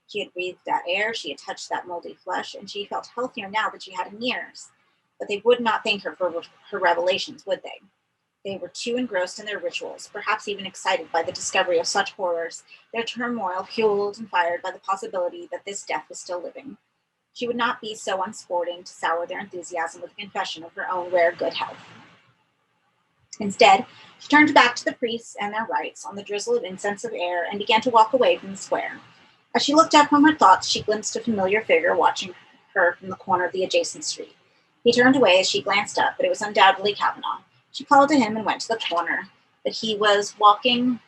She had breathed that air, she had touched that moldy flesh, and she felt healthier now than she had in years. But they would not thank her for her revelations, would they? They were too engrossed in their rituals, perhaps even excited by the discovery of such horrors, their turmoil fueled and fired by the possibility that this death was still living. She would not be so unsporting to sour their enthusiasm with a confession of her own rare good health. Instead, she turned back to the priests and their rites on the drizzle of incensive air and began to walk away from the square. As she looked up from her thoughts, she glimpsed a familiar figure watching her from the corner of the adjacent street. He turned away as she glanced up, but it was undoubtedly Kavanaugh. She called to him and went to the corner, but he was walking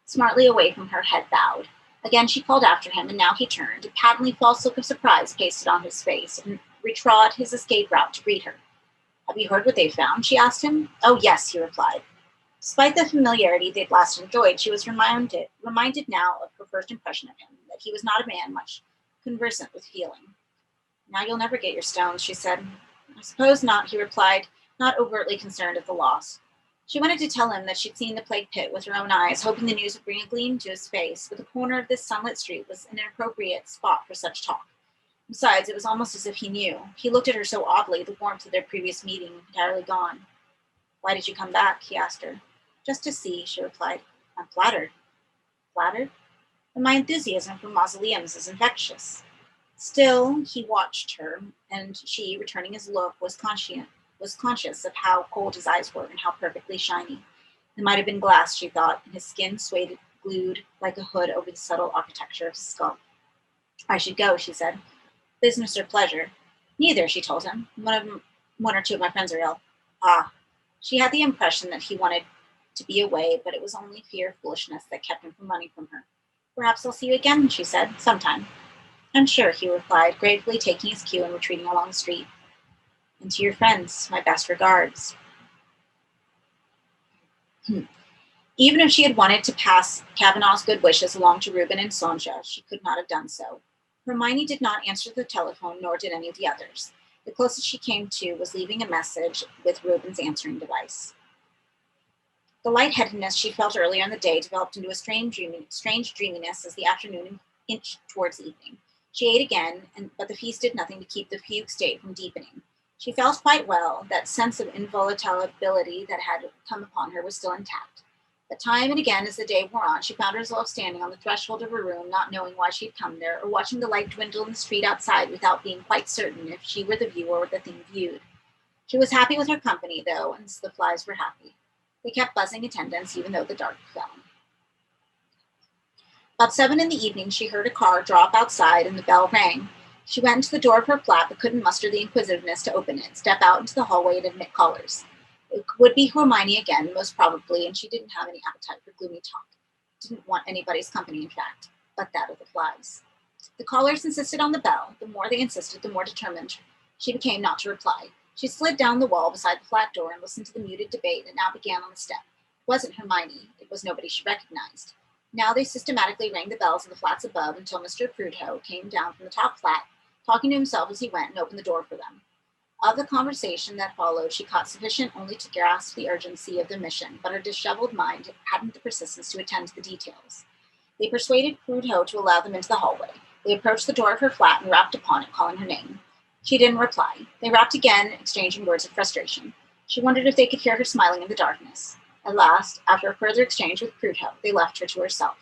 smartly away from her, head bowed. Again she called after him, and now he turned, a patently false look of surprise pasted on his face, and retrod his escape route to greet her. Have you heard what they found? She asked him. Oh, yes, he replied. Despite the familiarity they'd last enjoyed, she was reminded now of her first impression of him, that he was not a man much conversant with feeling. Now you'll never get your stones, she said. I suppose not, he replied, not overtly concerned at the loss. She wanted to tell him that she'd seen the plague pit with her own eyes, hoping the news would bring a gleam to his face, but the corner of this sunlit street was an inappropriate spot for such talk. Besides, it was almost as if he knew. He looked at her so oddly, the warmth of their previous meeting entirely gone. Why did you come back? He asked her. Just to see, she replied. I'm flattered. Flattered? And my enthusiasm for mausoleums is infectious. Still, he watched her, and she, returning his look, was conscious of how cold his eyes were and how perfectly shiny. It might have been glass, she thought, and his skin swayed, glued like a hood over the subtle architecture of his skull. I should go, she said. Business or pleasure? Neither, she told him. One or two of my friends are ill. Ah. She had the impression that he wanted to be away, but it was only fear of foolishness that kept him from running from her. Perhaps I'll see you again, she said, sometime. I'm sure, he replied, gratefully taking his cue and retreating along the street. And to your friends, my best regards. Even if she had wanted to pass Kavanaugh's good wishes along to Reuben and Sonja, she could not have done so. Hermione did not answer the telephone, nor did any of the others. The closest she came to was leaving a message with Reuben's answering device. The lightheadedness she felt earlier in the day developed into a strange dreaminess as the afternoon inched towards evening. She ate again, but the feast did nothing to keep the fugue state from deepening. She felt quite well. That sense of involatility that had come upon her was still intact. But time and again, as the day wore on, she found herself standing on the threshold of her room, not knowing why she had come there, or watching the light dwindle in the street outside without being quite certain if she were the viewer or the thing viewed. She was happy with her company, though, and the flies were happy. They kept buzzing attendance, even though the dark fell. About 7 in the evening, she heard a car draw up outside, and the bell rang. She went into the door of her flat, but couldn't muster the inquisitiveness to open it, step out into the hallway, and admit callers. It would be Hermione again, most probably, and she didn't have any appetite for gloomy talk. Didn't want anybody's company, in fact, but that of the flies. The callers insisted on the bell. The more they insisted, the more determined she became not to reply. She slid down the wall beside the flat door and listened to the muted debate that now began on the step. It wasn't Hermione. It was nobody she recognized. Now they systematically rang the bells in the flats above until Mr. Prudhoe came down from the top flat, talking to himself as he went, and opened the door for them. Of the conversation that followed, she caught sufficient only to grasp the urgency of the mission, but her disheveled mind hadn't the persistence to attend to the details. They persuaded Prudhoe to allow them into the hallway. They approached the door of her flat and rapped upon it, calling her name. She didn't reply. They rapped again, exchanging words of frustration. She wondered if they could hear her smiling in the darkness. At last, after a further exchange with Prudhoe, they left her to herself.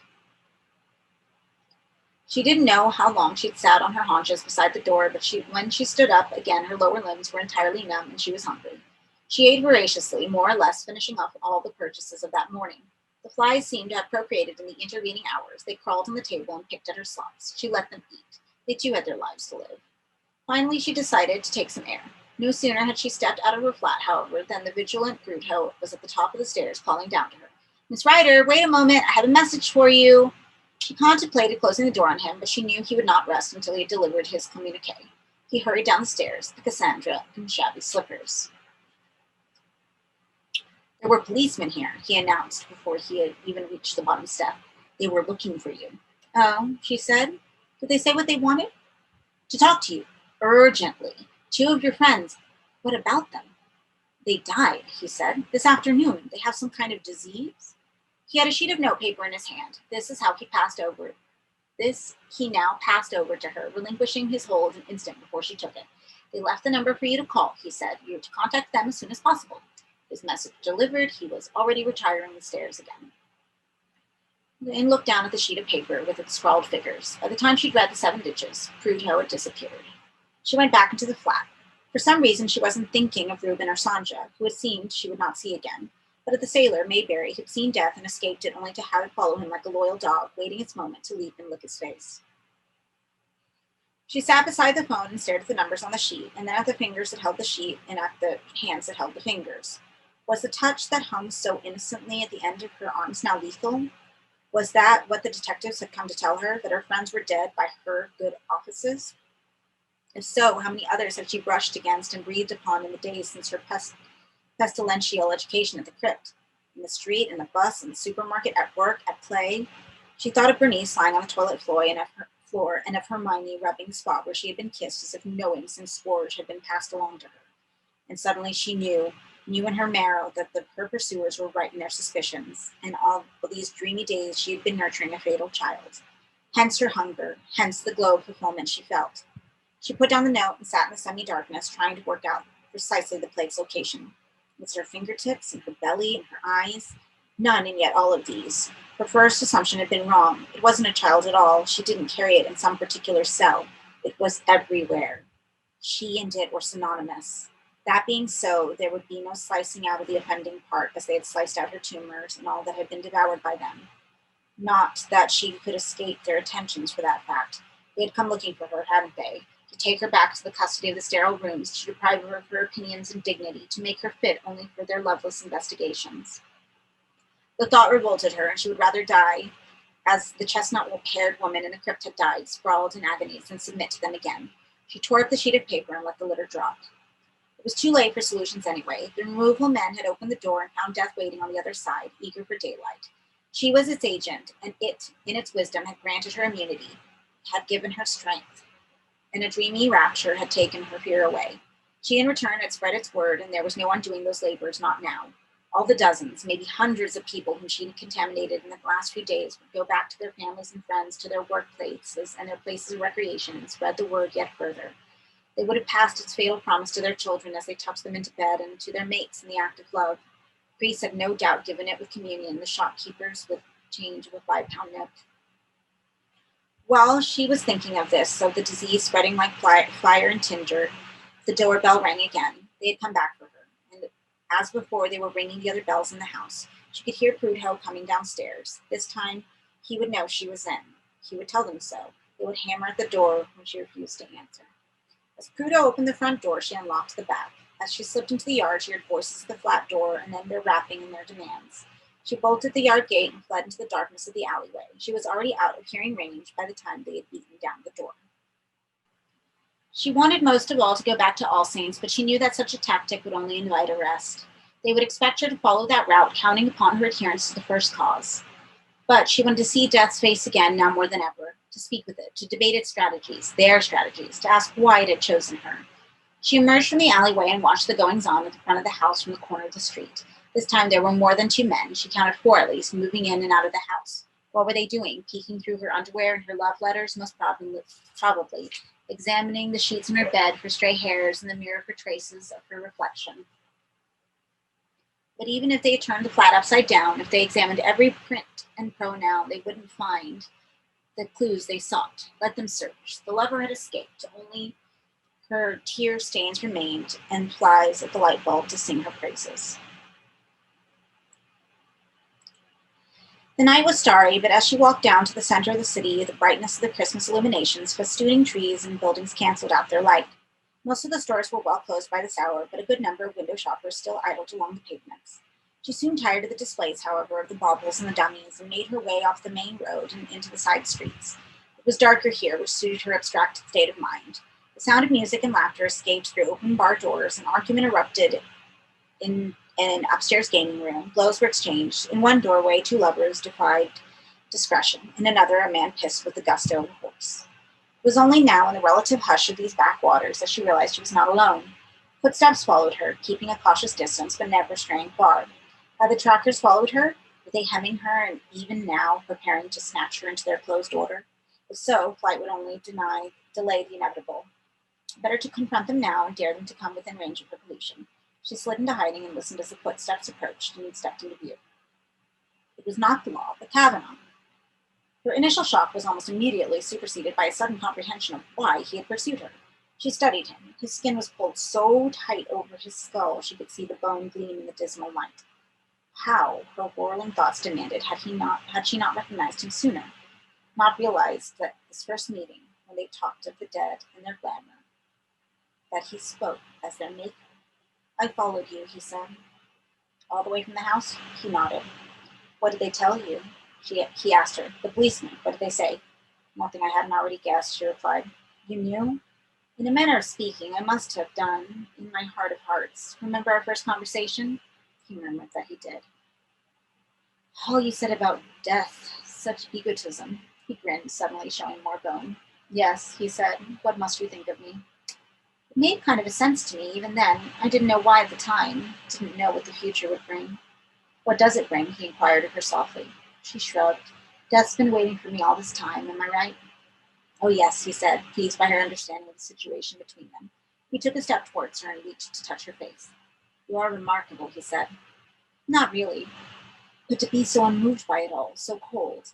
She didn't know how long she'd sat on her haunches beside the door, but when she stood up again, her lower limbs were entirely numb and she was hungry. She ate voraciously, more or less finishing off all the purchases of that morning. The flies seemed to have procreated in the intervening hours. They crawled on the table and picked at her slops. She let them eat. They too had their lives to live. Finally, she decided to take some air. No sooner had she stepped out of her flat, however, than the vigilant Prudhoe was at the top of the stairs, calling down to her. "Miss Ryder, wait a moment. I have a message for you." She contemplated closing the door on him, but she knew he would not rest until he had delivered his communique. He hurried down the stairs, a Cassandra in shabby slippers. "There were policemen here," he announced before he had even reached the bottom step. "They were looking for you." "Oh," she said. "Did they say what they wanted?" "To talk to you. Urgently. 2 of your friends." "What about them?" "They died," he said. "This afternoon. They have some kind of disease." He had a sheet of notepaper in his hand. This he now passed over to her, relinquishing his hold an instant before she took it. "They left the number for you to call," he said. "You are to contact them as soon as possible." His message delivered, he was already retiring the stairs again. Jane looked down at the sheet of paper with its scrawled figures. By the time she'd read the 7 digits, Prudhoe had disappeared. She went back into the flat. For some reason, she wasn't thinking of Reuben or Sandra, who it seemed she would not see again, but of the sailor, Mayberry, who'd seen death and escaped it only to have it follow him like a loyal dog, waiting its moment to leap and lick his face. She sat beside the phone and stared at the numbers on the sheet, and then at the fingers that held the sheet and at the hands that held the fingers. Was the touch that hung so innocently at the end of her arms now lethal? Was that what the detectives had come to tell her, that her friends were dead by her good offices? If so, how many others had she brushed against and breathed upon in the days since her pestilential education at the crypt? In the street, in the bus, in the supermarket, at work, at play? She thought of Bernice lying on the toilet floor and of Hermione rubbing the spot where she had been kissed, as if knowing some scourge had been passed along to her. And suddenly she knew in her marrow that her pursuers were right in their suspicions, and all these dreamy days she had been nurturing a fatal child. Hence her hunger, hence the glow of fulfillment she felt. She put down the note and sat in the semi-darkness, trying to work out precisely the plague's location. Was it her fingertips, and her belly, and her eyes? None, and yet all of these. Her first assumption had been wrong. It wasn't a child at all. She didn't carry it in some particular cell. It was everywhere. She and it were synonymous. That being so, there would be no slicing out of the offending part, as they had sliced out her tumors and all that had been devoured by them. Not that she could escape their attentions for that fact. They had come looking for her, hadn't they? To take her back to the custody of the sterile rooms, to deprive her of her opinions and dignity, to make her fit only for their loveless investigations. The thought revolted her, and she would rather die as the chestnut-haired woman in the crypt had died, sprawled in agonies, than submit to them again. She tore up the sheet of paper and let the litter drop. It was too late for solutions anyway. The removal men had opened the door and found death waiting on the other side, eager for daylight. She was its agent, and it, in its wisdom, had granted her immunity, had given her strength. And a dreamy rapture had taken her fear away. She in return had spread its word, and there was no undoing those labors, not now. All the dozens, maybe hundreds of people whom she had contaminated in the last few days would go back to their families and friends, to their workplaces and their places of recreation, and spread the word yet further. They would have passed its fatal promise to their children as they tucked them into bed, and to their mates in the act of love. Priests had no doubt given it with communion, the shopkeepers with change of a 5-pound note. While she was thinking of this, of the disease spreading like fire and tinder, the doorbell rang again. They had come back for her, and as before, they were ringing the other bells in the house. She could hear Prudhoe coming downstairs. This time, he would know she was in. He would tell them so. They would hammer at the door when she refused to answer. As Prudhoe opened the front door, she unlocked the back. As she slipped into the yard, she heard voices at the flat door, and then their rapping and their demands. She bolted the yard gate and fled into the darkness of the alleyway. She was already out of hearing range by the time they had beaten down the door. She wanted most of all to go back to All Saints, but she knew that such a tactic would only invite arrest. They would expect her to follow that route, counting upon her adherence to the first cause. But she wanted to see Death's face again, now more than ever, to speak with it, to debate its strategies, their strategies, to ask why it had chosen her. She emerged from the alleyway and watched the goings-on at the front of the house from the corner of the street. This time there were more than 2 men, she counted 4 at least, moving in and out of the house. What were they doing? Peeking through her underwear and her love letters? Most probably. Examining the sheets in her bed for stray hairs and the mirror for traces of her reflection. But even if they turned the flat upside down, if they examined every print and pronoun, they wouldn't find the clues they sought. Let them search. The lover had escaped. Only her tear stains remained, and flies at the light bulb to sing her praises. The night was starry, but as she walked down to the center of the city, the brightness of the Christmas illuminations, festooning trees and buildings canceled out their light. Most of the stores were well closed by this hour, but a good number of window shoppers still idled along the pavements. She soon tired of the displays, however, of the baubles and the dummies, and made her way off the main road and into the side streets. It was darker here, which suited her abstracted state of mind. The sound of music and laughter escaped through open bar doors, and argument erupted in an upstairs gaming room. Blows were exchanged. In one doorway, two lovers defied discretion. In another, a man pissed with the gusto of a horse. It was only now in the relative hush of these backwaters that she realized she was not alone. Footsteps followed her, keeping a cautious distance but never straying far. Had the trackers followed her? Were they hemming her and even now preparing to snatch her into their closed order? If so, flight would only delay the inevitable. Better to confront them now and dare them to come within range of her pollution. She slid into hiding and listened as the footsteps approached and stepped into view. It was not the law, but Kavanaugh. Her initial shock was almost immediately superseded by a sudden comprehension of why he had pursued her. She studied him. His skin was pulled so tight over his skull she could see the bone gleam in the dismal light. How, her whirling thoughts demanded, had she not recognized him sooner? Not realized that this first meeting, when they talked of the dead and their glamour, that he spoke as their maker. I followed you, he said. All the way from the house? He nodded. What did they tell you? He asked her. The policeman. What did they say? Nothing I hadn't already guessed, she replied. You knew? In a manner of speaking, I must have done, in my heart of hearts. Remember our first conversation? He murmured that he did. All you said about death, such egotism. He grinned, suddenly showing more bone. Yes, he said. What must you think of me? It made kind of a sense to me, even then. I didn't know why at the time. Didn't know what the future would bring. What does it bring? He inquired of her softly. She shrugged. Death's been waiting for me all this time, am I right? Oh, yes, he said, pleased by her understanding of the situation between them. He took a step towards her and reached to touch her face. You are remarkable, he said. Not really, but to be so unmoved by it all, so cold.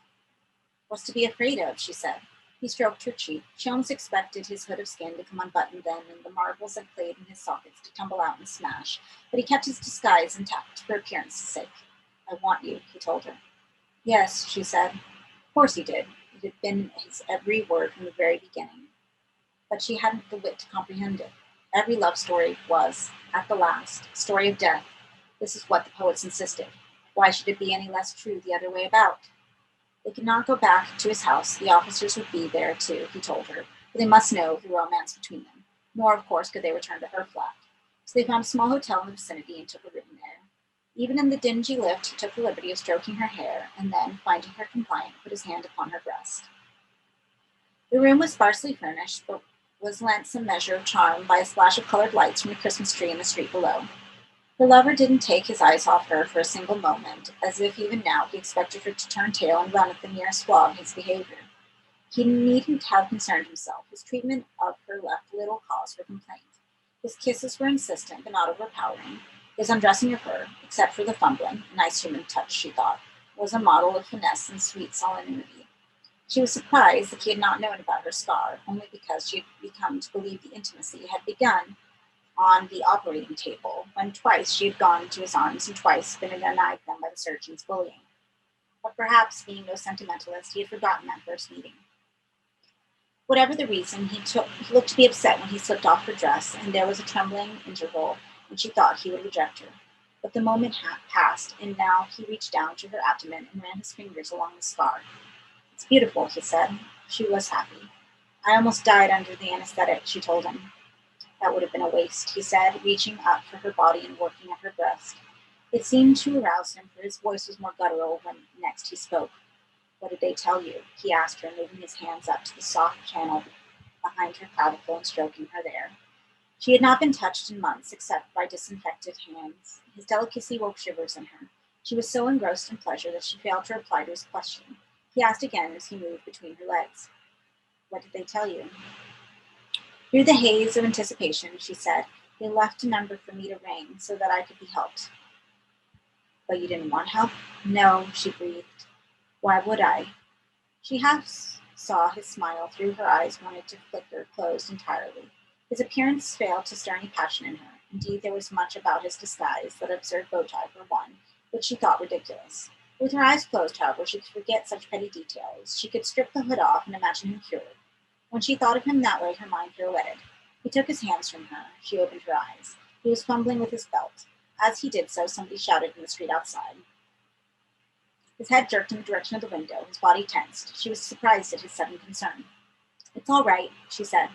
What's to be afraid of, she said. He stroked her cheek. She almost expected his hood of skin to come unbuttoned then, and the marbles that played in his sockets to tumble out and smash, but he kept his disguise intact for appearance's sake. I want you, he told her. Yes, she said. Of course he did. It had been his every word from the very beginning. But she hadn't the wit to comprehend it. Every love story was, at the last, a story of death. This is what the poets insisted. Why should it be any less true the other way about? They could not go back to his house. The officers would be there, too, he told her, but they must know the romance between them. Nor, of course, could they return to her flat. So they found a small hotel in the vicinity and took a room there. Even in the dingy lift, he took the liberty of stroking her hair, and then, finding her compliant, put his hand upon her breast. The room was sparsely furnished, but was lent some measure of charm by a splash of colored lights from the Christmas tree in the street below. Her lover didn't take his eyes off her for a single moment, as if even now he expected her to turn tail and run at the merest flaw in his behavior. He needn't have concerned himself. His treatment of her left little cause for complaint. His kisses were insistent but not overpowering. His undressing of her, except for the fumbling, a nice human touch, she thought, was a model of finesse and sweet solemnity. She was surprised that he had not known about her scar, only because she had become to believe the intimacy had begun on the operating table, when twice she had gone into his arms and twice been denied them by the surgeon's bullying. But perhaps, being no sentimentalist, he had forgotten that first meeting. Whatever the reason, he looked to be upset when he slipped off her dress, and there was a trembling interval when she thought he would reject her. But the moment passed, and now he reached down to her abdomen and ran his fingers along the scar. It's beautiful, he said. She was happy. I almost died under the anesthetic, she told him. That would have been a waste, he said, reaching up for her body and working at her breast. It seemed to arouse him, for his voice was more guttural when next he spoke. What did they tell you? He asked her, moving his hands up to the soft channel behind her clavicle and stroking her there. She had not been touched in months, except by disinfected hands. His delicacy woke shivers in her. She was so engrossed in pleasure that she failed to reply to his question. He asked again as he moved between her legs. What did they tell you? Through the haze of anticipation, she said, they left a number for me to ring so that I could be helped. But you didn't want help? No, she breathed. Why would I? She half saw his smile through her eyes wanted to flicker closed entirely. His appearance failed to stir any passion in her. Indeed, there was much about his disguise, that absurd bow tie for one, which she thought ridiculous. With her eyes closed, however, she could forget such petty details. She could strip the hood off and imagine him cured. When she thought of him that way, her mind pirouetted. He took his hands from her. She opened her eyes. He was fumbling with his belt. As he did so, somebody shouted in the street outside. His head jerked in the direction of the window. His body tensed. She was surprised at his sudden concern. "It's all right," she said.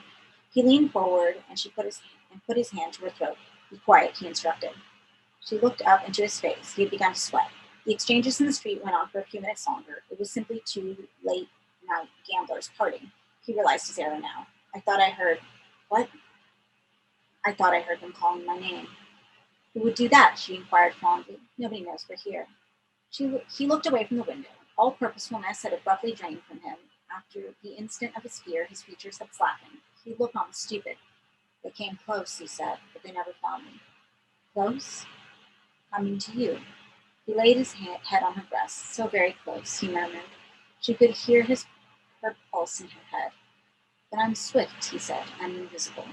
He leaned forward, and she put his hand to her throat. "Be quiet," he instructed. She looked up into his face. He had begun to sweat. The exchanges in the street went on for a few minutes longer. It was simply two late-night gamblers parting. He realized his error now. "I thought I heard..." "What?" "I thought I heard them calling my name." "Who would do that?" she inquired fondly. "Nobody knows we're here." He looked away from the window. All purposefulness had abruptly drained from him. After the instant of his fear, his features had slackened. He looked almost stupid. "They came close," he said, "but they never found me." "Close?" "Coming to you." He laid his head on her breast. "So very close," he murmured. She could hear her pulse in her head. "But I'm swift," he said. "I'm invisible."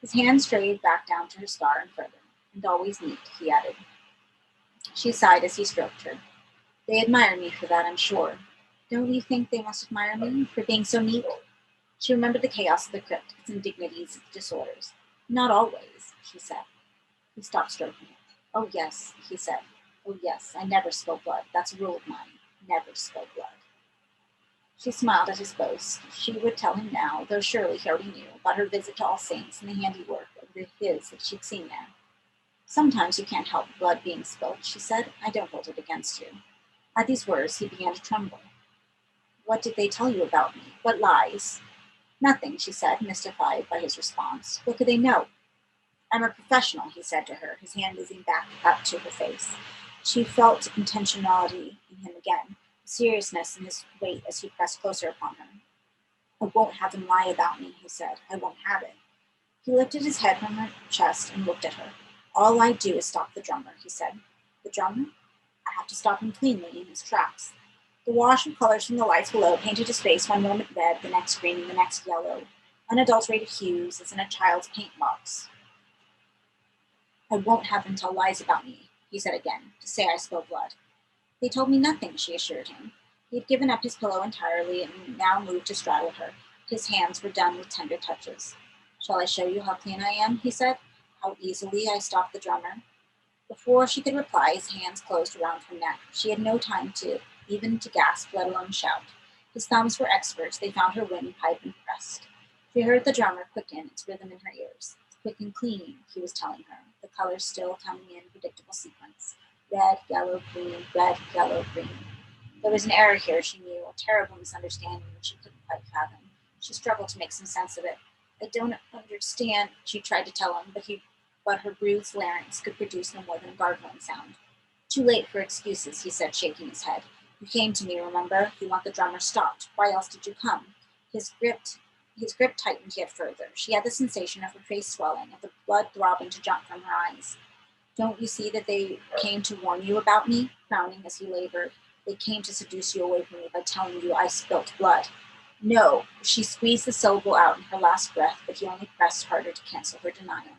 His hand strayed back down to her scar and further. "And always neat," he added. She sighed as he stroked her. "They admire me for that, I'm sure." "Don't you think they must admire me for being so neat?" She remembered the chaos of the crypt, its indignities, its disorders. "Not always," she said. He stopped stroking it. "Oh, yes," he said. "Oh, yes, I never spill blood. That's a rule of mine. Never spill blood." She smiled at his boast. She would tell him now, though surely he already knew, about her visit to All Saints and the handiwork of his that she'd seen there. "Sometimes you can't help blood being spilt," she said. "I don't hold it against you." At these words, he began to tremble. "What did they tell you about me? What lies?" "Nothing," she said, mystified by his response. "What could they know?" "I'm a professional," he said to her, his hand moving back up to her face. She felt intentionality in him again, seriousness in his weight as he pressed closer upon her. "I won't have them lie about me," he said. "I won't have it." He lifted his head from her chest and looked at her. "All I do is stop the drummer," he said. "The drummer?" "I have to stop him cleanly in his tracks." The wash of colors from the lights below painted his face one moment red, the next green, and the next yellow, unadulterated hues as in a child's paint box. "I won't have them tell lies about me," he said again, "to say I spill blood." "They told me nothing," she assured him. He had given up his pillow entirely and now moved to straddle her. His hands were done with tender touches. "Shall I show you how clean I am?" he said. "How easily I stop the drummer?" Before she could reply, his hands closed around her neck. She had no time even to gasp, let alone shout. His thumbs were experts. They found her windpipe and pressed. She heard the drummer quicken, its rhythm in her ears. "Quick and clean," he was telling her, the colors still coming in predictable sequence. Red, yellow, green, red, yellow, green. There was an error here, she knew, a terrible misunderstanding which she couldn't quite fathom. She struggled to make some sense of it. "I don't understand," she tried to tell him, but her bruised larynx could produce no more than a gargling sound. "Too late for excuses," he said, shaking his head. "You came to me, remember? You want the drummer stopped. Why else did you come?" His grip tightened yet further. She had the sensation of her face swelling, of the blood throbbing to jump from her eyes. "Don't you see that they came to warn you about me?" Frowning as he labored. "They came to seduce you away from me by telling you I spilt blood." "No." She squeezed the syllable out in her last breath, but he only pressed harder to cancel her denial.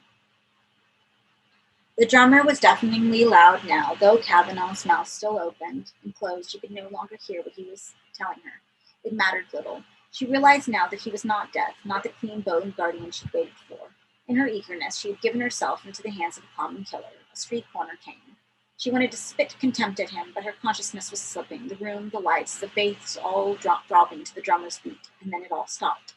The drummer was deafeningly loud now. Though Kavanaugh's mouth still opened and closed, she could no longer hear what he was telling her. It mattered little. She realized now that he was not death, not the clean-boned guardian she'd waited for. In her eagerness, she had given herself into the hands of a common killer, a street corner king. She wanted to spit contempt at him, but her consciousness was slipping. The room, the lights, the bass all dropping to the drummer's beat, and then it all stopped.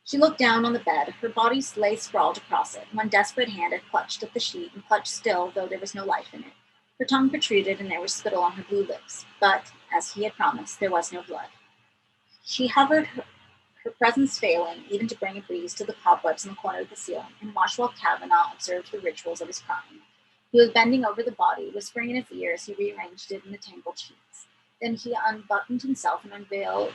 She looked down on the bed. Her body lay sprawled across it. One desperate hand had clutched at the sheet and clutched still, though there was no life in it. Her tongue protruded and there was spittle on her blue lips. But, as he had promised, there was no blood. She hovered, her presence failing even to bring a breeze to the cobwebs in the corner of the ceiling, and watched while Kavanaugh observed the rituals of his crime. He was bending over the body, whispering in its ear as he rearranged it in the tangled sheets. Then he unbuttoned himself and unveiled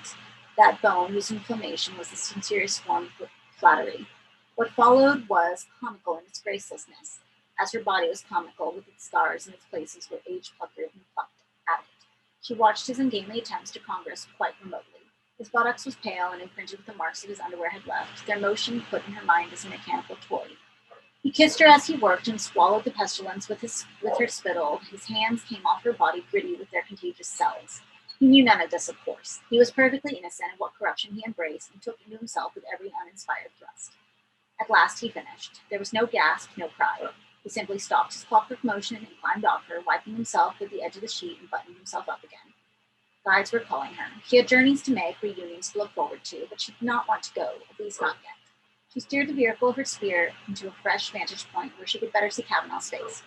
that bone whose inflammation was the sincerest form of flattery. What followed was comical in its gracelessness, as her body was comical with its scars and its places where age puckered and plucked at it. She watched his ungainly attempts to congress quite remotely. His buttocks was pale and imprinted with the marks that his underwear had left, their motion put in her mind as a mechanical toy. He kissed her as he worked and swallowed the pestilence with her spittle. His hands came off her body gritty with their contagious cells. He knew none of this, of course. He was perfectly innocent of what corruption he embraced and took into himself with every uninspired thrust. At last he finished. There was no gasp, no cry. He simply stopped his clockwork motion and climbed off her, wiping himself with the edge of the sheet and buttoning himself up again. Guides were calling her. She had journeys to make, reunions to look forward to, but she did not want to go, at least not yet. She steered the vehicle of her spirit into a fresh vantage point where she could better see Kavanaugh's face.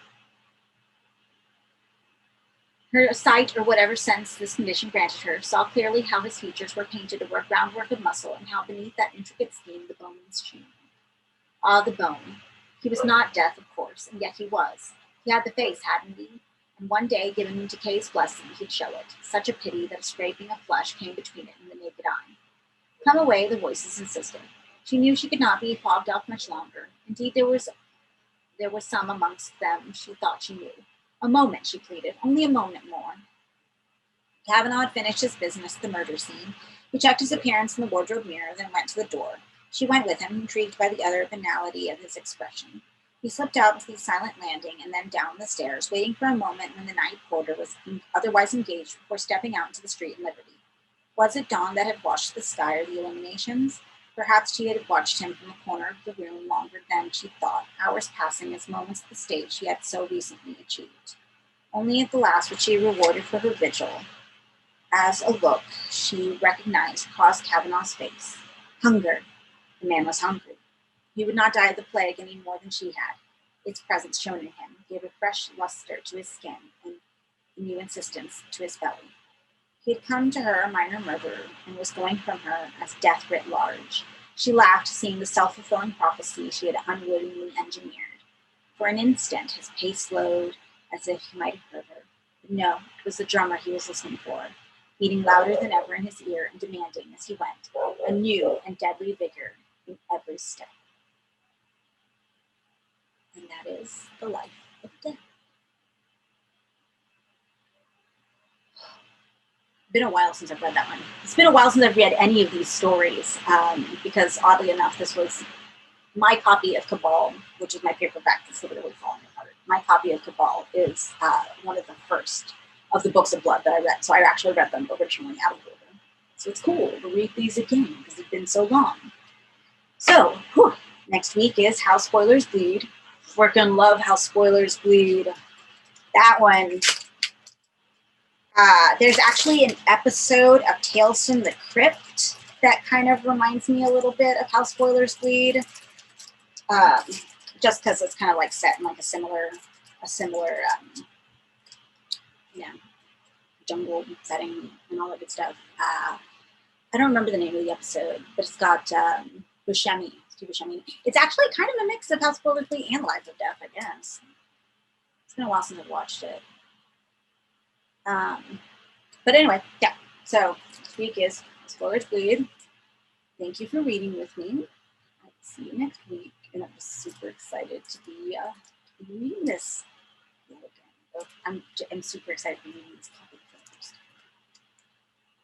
Her sight, or whatever sense this condition granted her, saw clearly how his features were painted over a groundwork of muscle and how beneath that intricate scheme the bone was shimmered. Ah, the bone. He was not death, of course, and yet he was. He had the face, hadn't he? And one day, given decay's blessing, he'd show it. Such a pity that a scraping of flesh came between it and the naked eye. Come away, the voices insisted. She knew she could not be fobbed off much longer. Indeed, there was some amongst them she thought she knew. A moment, she pleaded, only a moment more. Kavanaugh had finished his business at the murder scene. He checked his appearance in the wardrobe mirror, then went to the door. She went with him, intrigued by the utter banality of his expression. He slipped out into the silent landing and then down the stairs, waiting for a moment when the night porter was otherwise engaged before stepping out into the street in Liberty. Was it dawn that had washed the sky or the illuminations? Perhaps she had watched him from the corner of the room longer than she thought, hours passing as moments at the stage she had so recently achieved. Only at the last was she rewarded for her vigil, as a look she recognized crossed Kavanaugh's face. Hunger. The man was hungry. He would not die of the plague any more than she had. Its presence shone in him, gave a fresh luster to his skin and a new insistence to his belly. He had come to her a minor murderer and was going from her as death writ large. She laughed, seeing the self-fulfilling prophecy she had unwittingly engineered. For an instant his pace slowed, as if he might have heard her. But no, it was the drummer he was listening for, beating louder than ever in his ear and demanding, as he went, a new and deadly vigor in every step. And that is the life of death. It's been a while since I've read that one. It's been a while since I've read any of these stories, because oddly enough, this was my copy of Cabal, which is my paperback that's literally falling apart. My copy of Cabal is one of the first of the books of blood that I read. So I actually read them originally out of order. So it's cool to read these again because they've been so long. So, next week is How Spoilers Bleed. Freaking love How Spoilers Bleed. That one. There's actually an episode of Tales from the Crypt that kind of reminds me a little bit of How Spoilers Bleed. Just because it's kind of like set in like a similar jungle setting and all that good stuff. I don't remember the name of the episode, but it's got Buscemi, Steve Buscemi. It's actually kind of a mix of How Spoilers Bleed and Lives of Death, I guess. It's been a while since I've watched it. But anyway, yeah. So this week is Spoilers Bleed. Thank you for reading with me. I'll see you next week, and I'm just super excited to be reading this again. I'm super excited to be reading this copy first.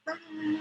Bye.